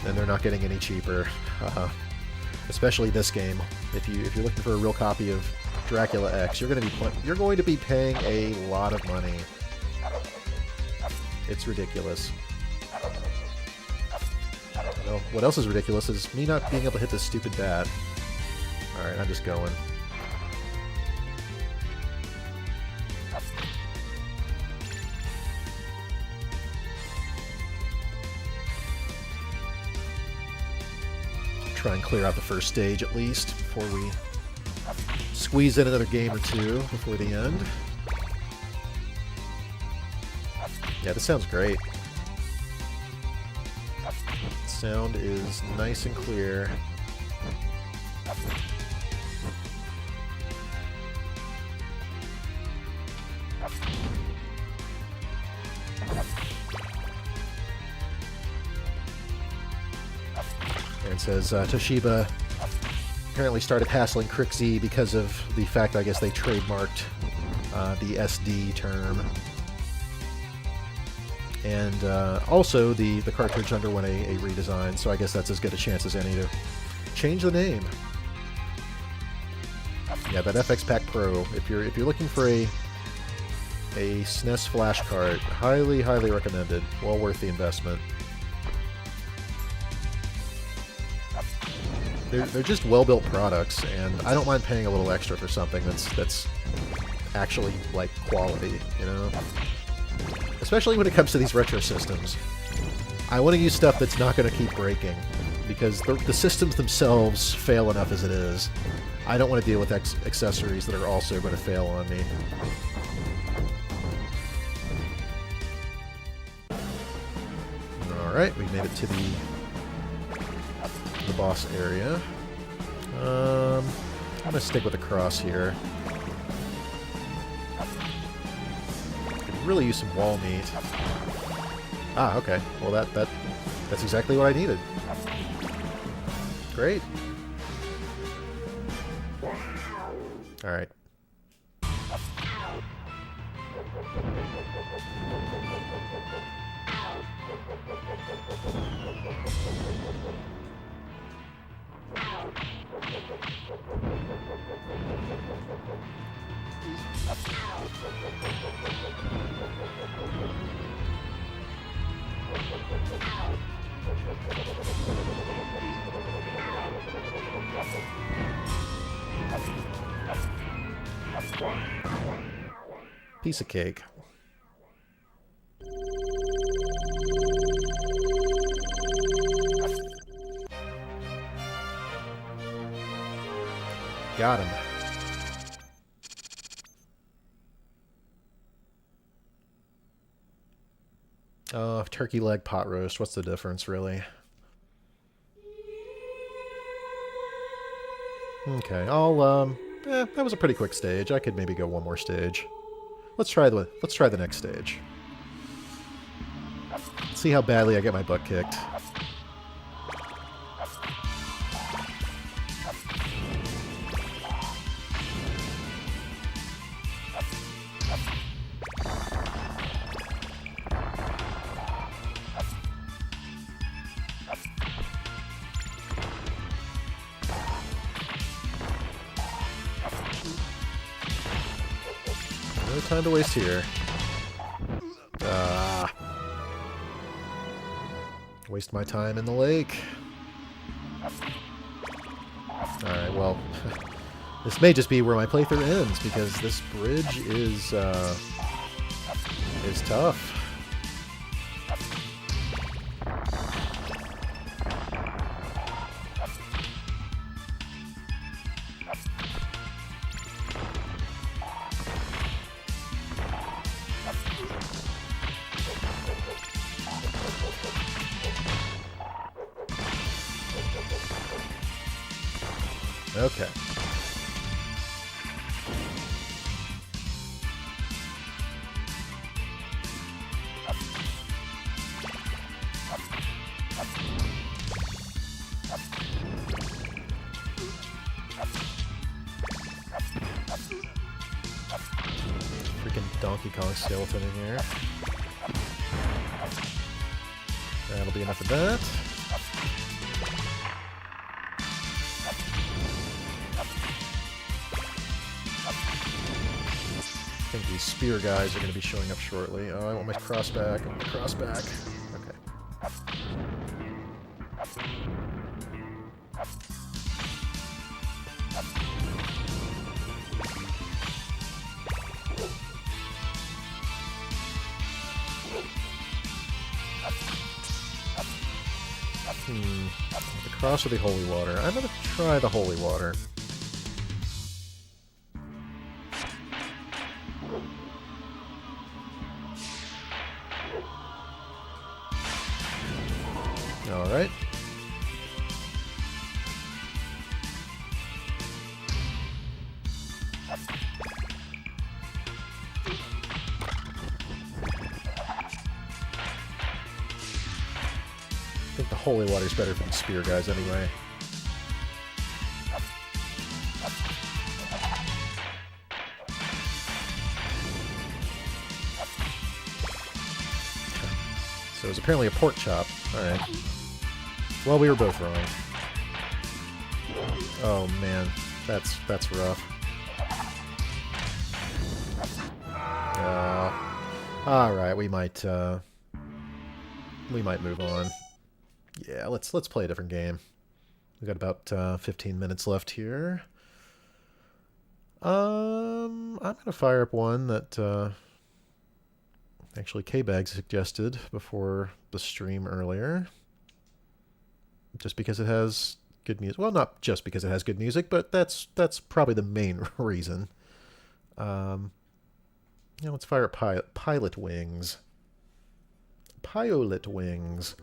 And they're not getting any cheaper. Especially this game. If you're looking for a real copy of Dracula X, you're going to be paying a lot of money. It's ridiculous. Well, what else is ridiculous is me not being able to hit this stupid bat. Alright, I'm just going. Try and clear out the first stage at least before we squeeze in another game or two before the end. Yeah, this sounds great. Sound is nice and clear. And it says Toshiba apparently started hassling Crixie because of the fact, I guess, they trademarked the SD term. And also, the cartridge underwent a redesign, so I guess that's as good a chance as any to change the name. Yeah, that FX Pack Pro. If you're looking for a SNES flash cart, highly recommended. Well worth the investment. They're just well-built products, and I don't mind paying a little extra for something that's actually like quality, you know. Especially when it comes to these retro systems. I want to use stuff that's not going to keep breaking, because the systems themselves fail enough as it is. I don't want to deal with accessories that are also going to fail on me. Alright, we made it to the boss area. I'm going to stick with the cross here. Really use some wall meat. Ah, okay. Well, that's exactly what I needed. Great. All right. Piece of cake. Got him. Turkey leg pot roast. What's the difference, really? Okay, that was a pretty quick stage. I could maybe go one more stage. Let's try the next stage. See how badly I get my butt kicked. time to waste here. Waste my time in the lake. Alright, well, this may just be where my playthrough ends, because this bridge is tough. Okay. Freaking Donkey Kong skeleton in here. That'll be enough of that. I think these spear guys are going to be showing up shortly. Oh, I want my cross back. I want my cross back. Okay. The cross or the holy water? I'm going to try the holy water. Alright. I think the holy water's better for the spear guys anyway. So it was apparently a pork chop. Alright. Well, we were both wrong. Oh man, that's rough. Alright, we might move on. Yeah, let's play a different game. We got about 15 minutes left here. I'm gonna fire up one that actually K-Bag suggested before the stream earlier. Just because it has good music. Well, not just because it has good music, but that's probably the main reason. Let's fire up Pilotwings. Pilotwings.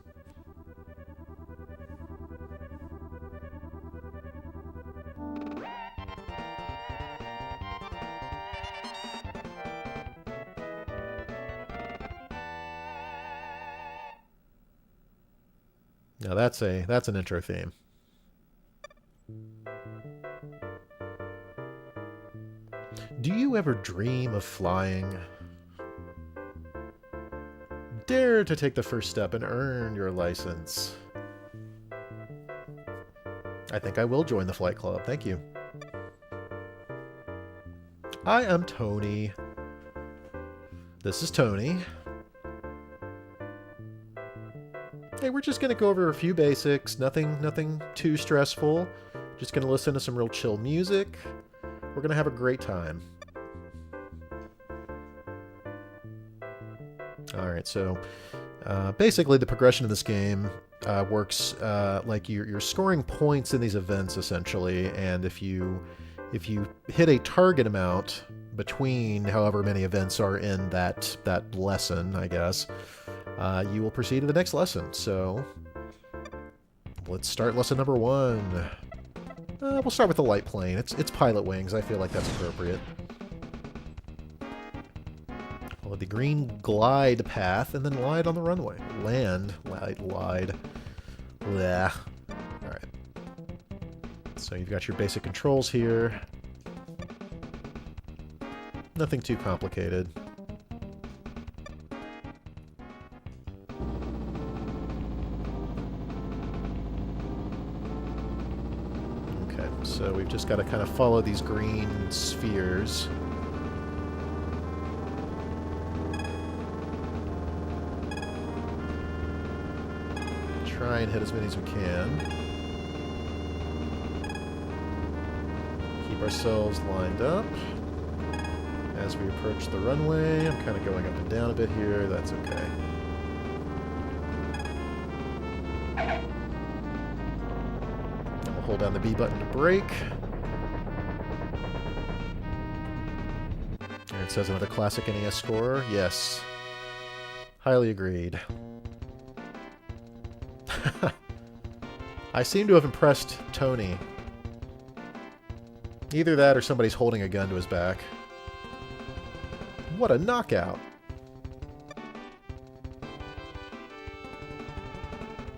Now that's an intro theme. Do you ever dream of flying? Dare to take the first step and earn your license. I think I will join the flight club. Thank you. I am Tony. This is Tony. Hey, we're just going to go over a few basics. Nothing too stressful. Just going to listen to some real chill music. We're going to have a great time. Alright, so basically the progression of this game works like you're scoring points in these events, essentially, and if you hit a target amount between however many events are in that lesson, I guess, you will proceed to the next lesson. So let's start lesson number 1. We'll start with the light plane. It's Pilotwings. I feel like that's appropriate. Follow the green glide path and then glide on the runway. Glide. Blah. Alright. So you've got your basic controls here. Nothing too complicated. So we've just got to kind of follow these green spheres. try and hit as many as we can. Keep ourselves lined up. As we approach the runway, I'm kind of going up and down a bit here. That's okay. And we'll hold down the B button to brake. There it says another classic NES score. Yes. Highly agreed. I seem to have impressed Tony. Either that or somebody's holding a gun to his back. What a knockout!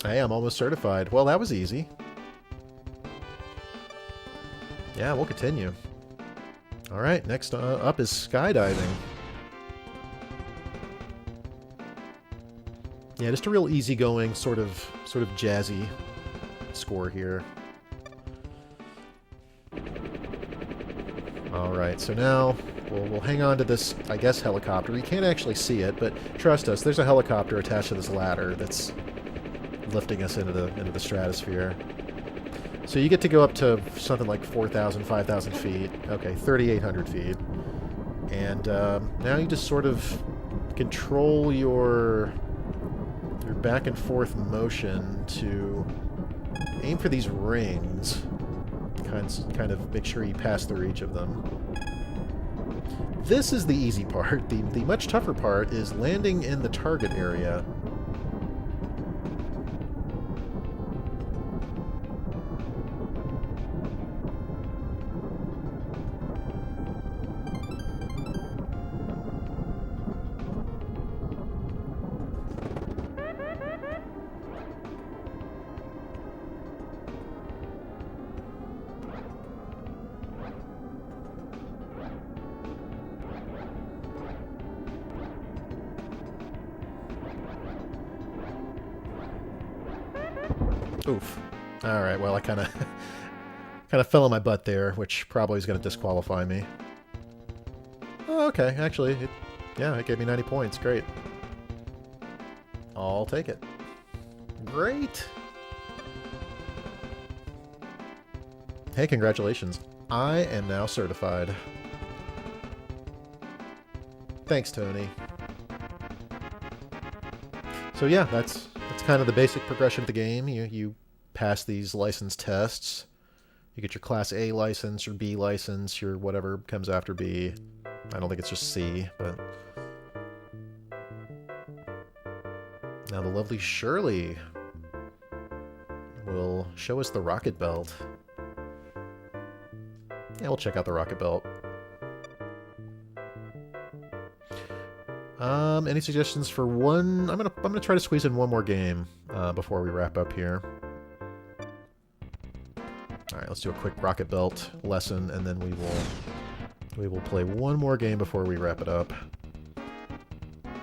Hey, I'm almost certified. Well, that was easy. Yeah, we'll continue. Alright, next up is skydiving. Yeah, just a real easygoing, sort of jazzy score here. Alright, so now we'll hang on to this, I guess, helicopter. You can't actually see it, but trust us, there's a helicopter attached to this ladder that's lifting us into the stratosphere. So you get to go up to something like 4,000, 5,000 feet. Okay, 3,800 feet. And now you just sort of control your back and forth motion to aim for these rings. Kind of make sure you pass through each of them. This is the easy part. The much tougher part is landing in the target area. Oof. Alright, well, I kind of fell on my butt there, which probably is going to disqualify me. Oh, okay, actually, it gave me 90 points. Great. I'll take it. Great! Hey, congratulations. I am now certified. Thanks, Tony. So yeah, that's kind of the basic progression of the game. You pass these license tests. You get your Class A license, your B license, your whatever comes after B. I don't think it's just C, but... Now the lovely Shirley will show us the rocket belt. Yeah, we'll check out the rocket belt. Any suggestions for one? I'm gonna try to squeeze in one more game before we wrap up here. All right, let's do a quick rocket belt lesson, and then we will play one more game before we wrap it up.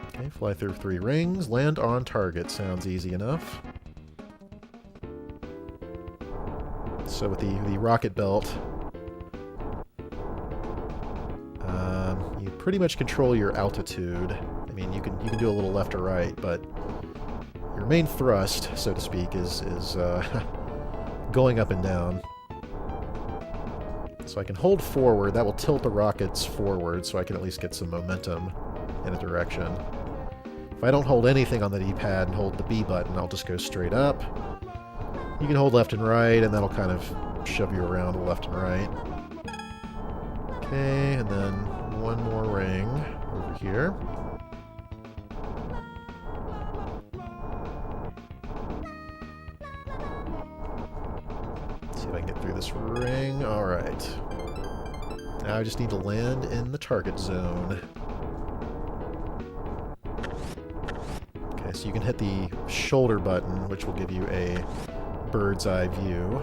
Okay, fly through 3 rings, land on target. Sounds easy enough. So with the rocket belt, you pretty much control your altitude. I mean, you can do a little left or right, but your main thrust, so to speak, is going up and down. So I can hold forward. That will tilt the rockets forward, so I can at least get some momentum in a direction. If I don't hold anything on the D-pad and hold the B button, I'll just go straight up. You can hold left and right, and that'll kind of shove you around to left and right. Okay, and then one more ring over here. Let's see if I can get through this ring. Alright. Now I just need to land in the target zone. Okay, so you can hit the shoulder button, which will give you a bird's eye view.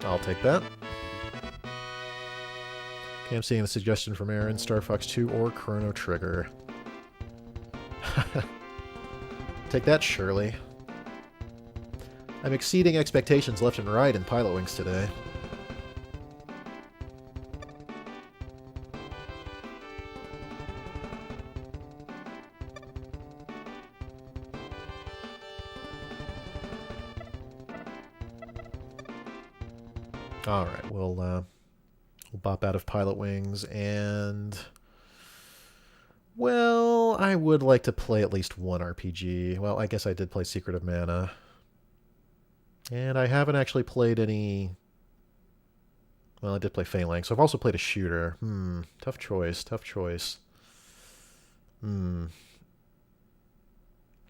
I'll take that. Okay, I'm seeing a suggestion from Aaron, Star Fox 2 or Chrono Trigger. Take that, Shirley. I'm exceeding expectations left and right in Pilotwings today. Alright, we'll bop out of Pilotwings, and... Well, I would like to play at least one RPG. Well, I guess I did play Secret of Mana. And I haven't actually played any... Well, I did play Phalanx, so I've also played a shooter. Tough choice, tough choice.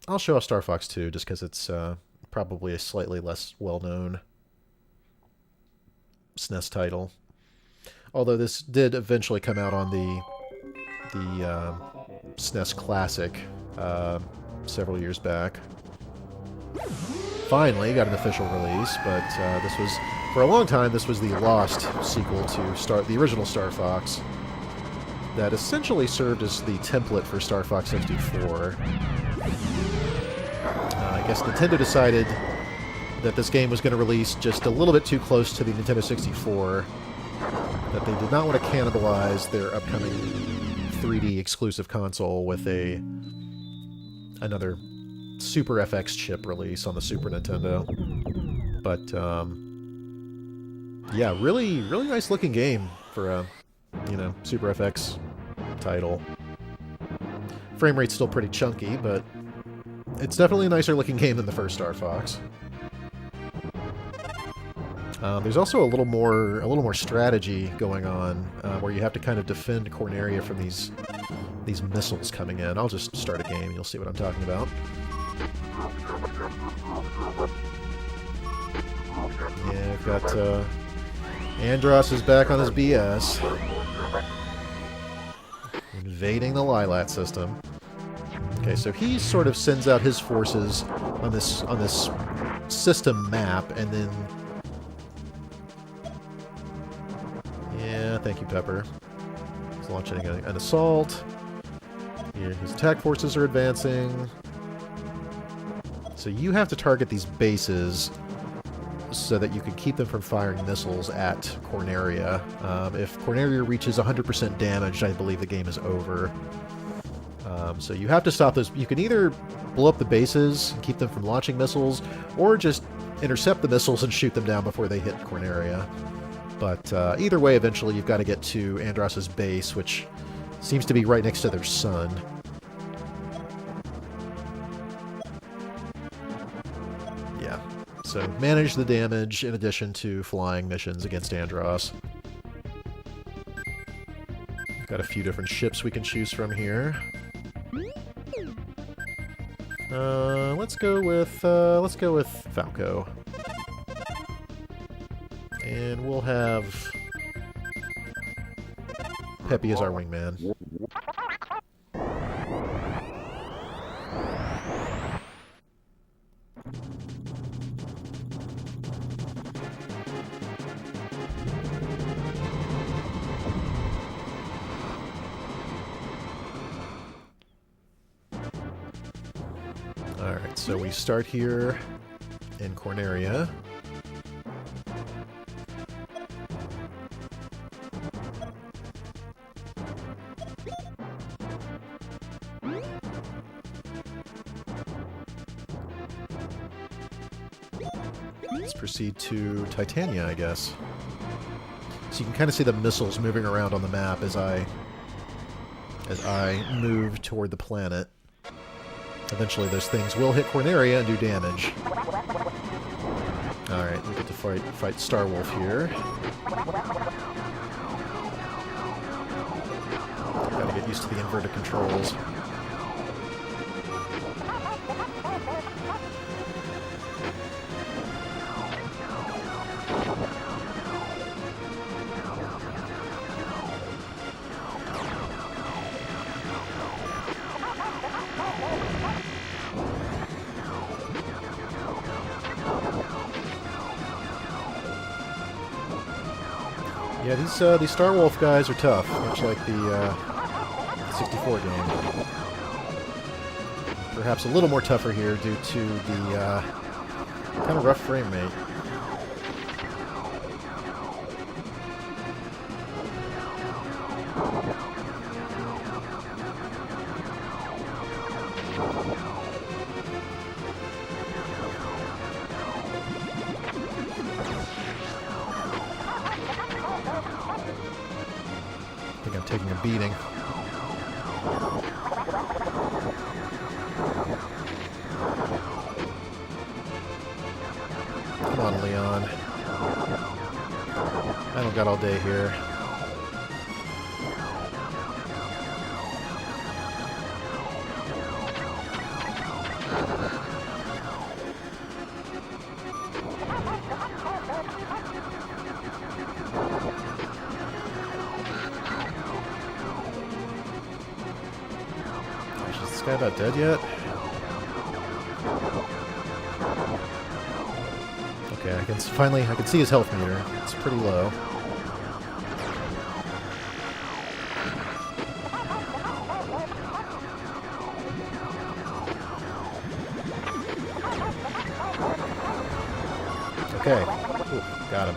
I'll show off Star Fox 2, just because it's probably a slightly less well-known SNES title. Although this did eventually come out on the SNES Classic several years back. Finally got an official release, but this was, for a long time, this was the lost sequel to the original Star Fox that essentially served as the template for Star Fox 64. I guess Nintendo decided that this game was going to release just a little bit too close to the Nintendo 64, that they did not want to cannibalize their upcoming 3D exclusive console with another Super FX chip release on the Super Nintendo. But yeah, really nice looking game for a Super FX title. Frame rate's still pretty chunky, but it's definitely a nicer looking game than the first Star Fox. There's also a little more strategy going on, where you have to kind of defend Corneria from these missiles coming in. I'll just start a game and you'll see what I'm talking about. Yeah, I've got Andros is back on his BS, invading the Lilat system. Okay, so he sort of sends out his forces on this system map, and then thank you, Pepper. He's launching an assault. Here, his attack forces are advancing. So you have to target these bases so that you can keep them from firing missiles at Corneria. If Corneria reaches 100% damage, I believe the game is over. So you have to stop those. You can either blow up the bases and keep them from launching missiles, or just intercept the missiles and shoot them down before they hit Corneria. But either way, eventually you've got to get to Andros's base, which seems to be right next to their sun. Yeah, so manage the damage in addition to flying missions against Andros. Got a few different ships we can choose from here. Let's go with Falco. And we'll have Peppy as our wingman. Alright, so we start here in Corneria. Let's proceed to Titania, I guess. So you can kind of see the missiles moving around on the map as I move toward the planet. Eventually those things will hit Corneria and do damage. Alright, we get to fight Starwolf here. Gotta get used to the inverted controls. Yeah, these Starwolf guys are tough, much like the 64 game. Perhaps a little more tougher here due to the kind of rough frame rate. taking a beating. Come on, Leon. I don't got all day here. Gosh, is this guy about dead yet? Okay, I can see his health meter. It's pretty low. Okay. Ooh, got him.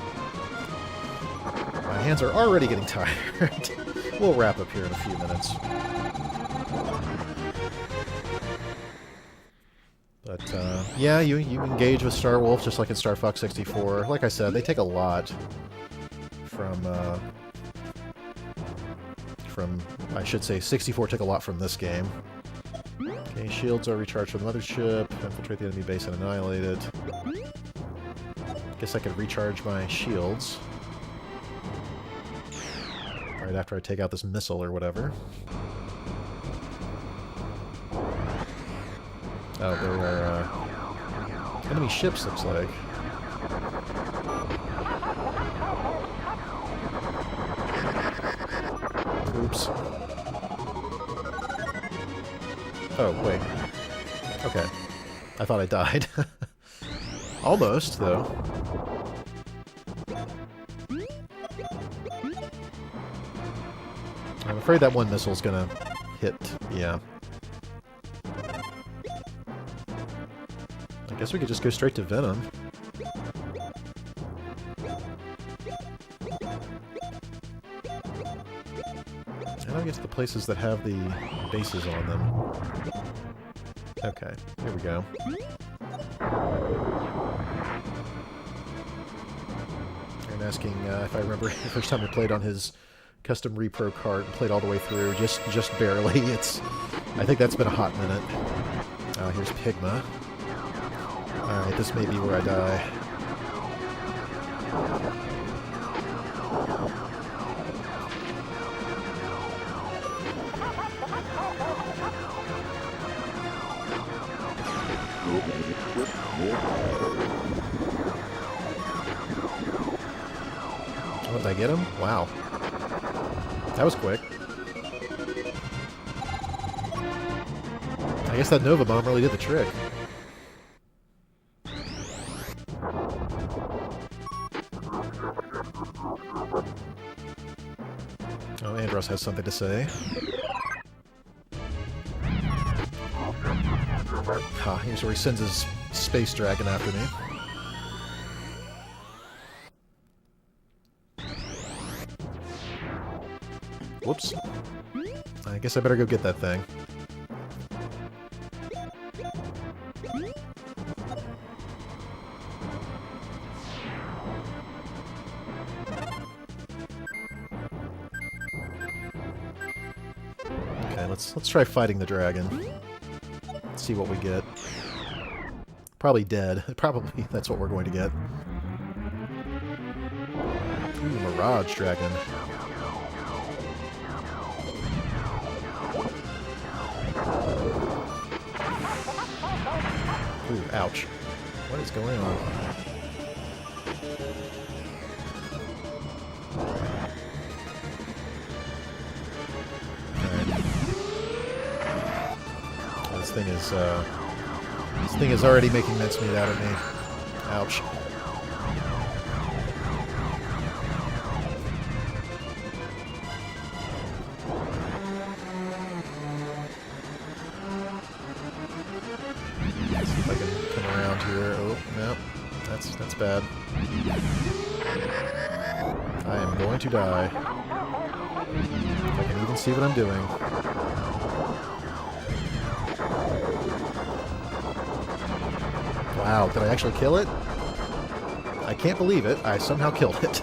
My hands are already getting tired. We'll wrap up here in a few minutes. But, yeah, you engage with Star Wolf just like in Star Fox 64. Like I said, they take a lot from, I should say, 64 took a lot from this game. Okay, shields are recharged from the mothership. Infiltrate the enemy base and annihilate it. Guess I could recharge my shields right after I take out this missile or whatever. Oh, there are enemy ships, looks like. Oops. Oh, wait. Okay. I thought I died. Almost, though. I'm afraid that one missile's gonna hit, yeah. I guess we could just go straight to Venom. How do I get to the places that have the bases on them? Okay, here we go. Aaron asking if I remember the first time I played on his custom repro cart and played all the way through, just barely. I think that's been a hot minute. Here's Pigma. Alright, this may be where I die. Oh, did I get him? Wow. That was quick. I guess that Nova Bomb really did the trick. Oh, Andros has something to say. Ha, here's where he sends his space dragon after me. Whoops. I guess I better go get that thing. Okay, let's try fighting the dragon. Let's see what we get. Probably dead. Probably that's what we're going to get. Ooh, Mirage Dragon. Ooh, ouch. What is going on? Alright. This thing is already making mincemeat out of me. Ouch. That's bad. I am going to die. If I can even see what I'm doing. Wow, did I actually kill it? I can't believe it. I somehow killed it.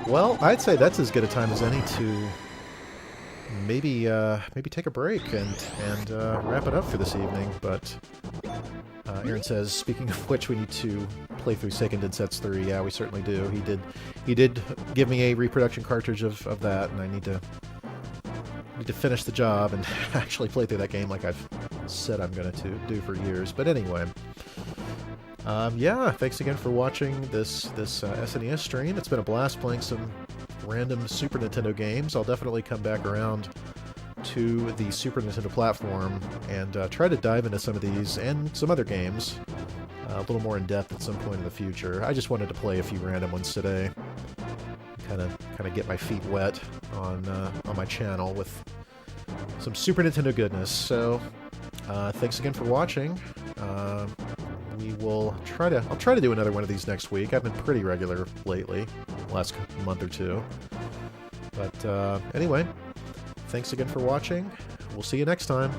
Well, I'd say that's as good a time as any to maybe take a break and wrap it up for this evening. But Aaron says, speaking of which, we need to play through Seiken Densetsu 3. Yeah, we certainly do. He did give me a reproduction cartridge of that, and I need to finish the job and actually play through that game like I've said I'm going to do for years. But anyway, yeah, thanks again for watching this SNES stream. It's been a blast playing some random Super Nintendo games. I'll definitely come back around to the Super Nintendo platform and try to dive into some of these and some other games a little more in depth at some point in the future. I just wanted to play a few random ones today, kind of get my feet wet on my channel with some Super Nintendo goodness. So thanks again for watching. I'll try to do another one of these next week. I've been pretty regular lately, last month or two. But anyway, thanks again for watching. We'll see you next time.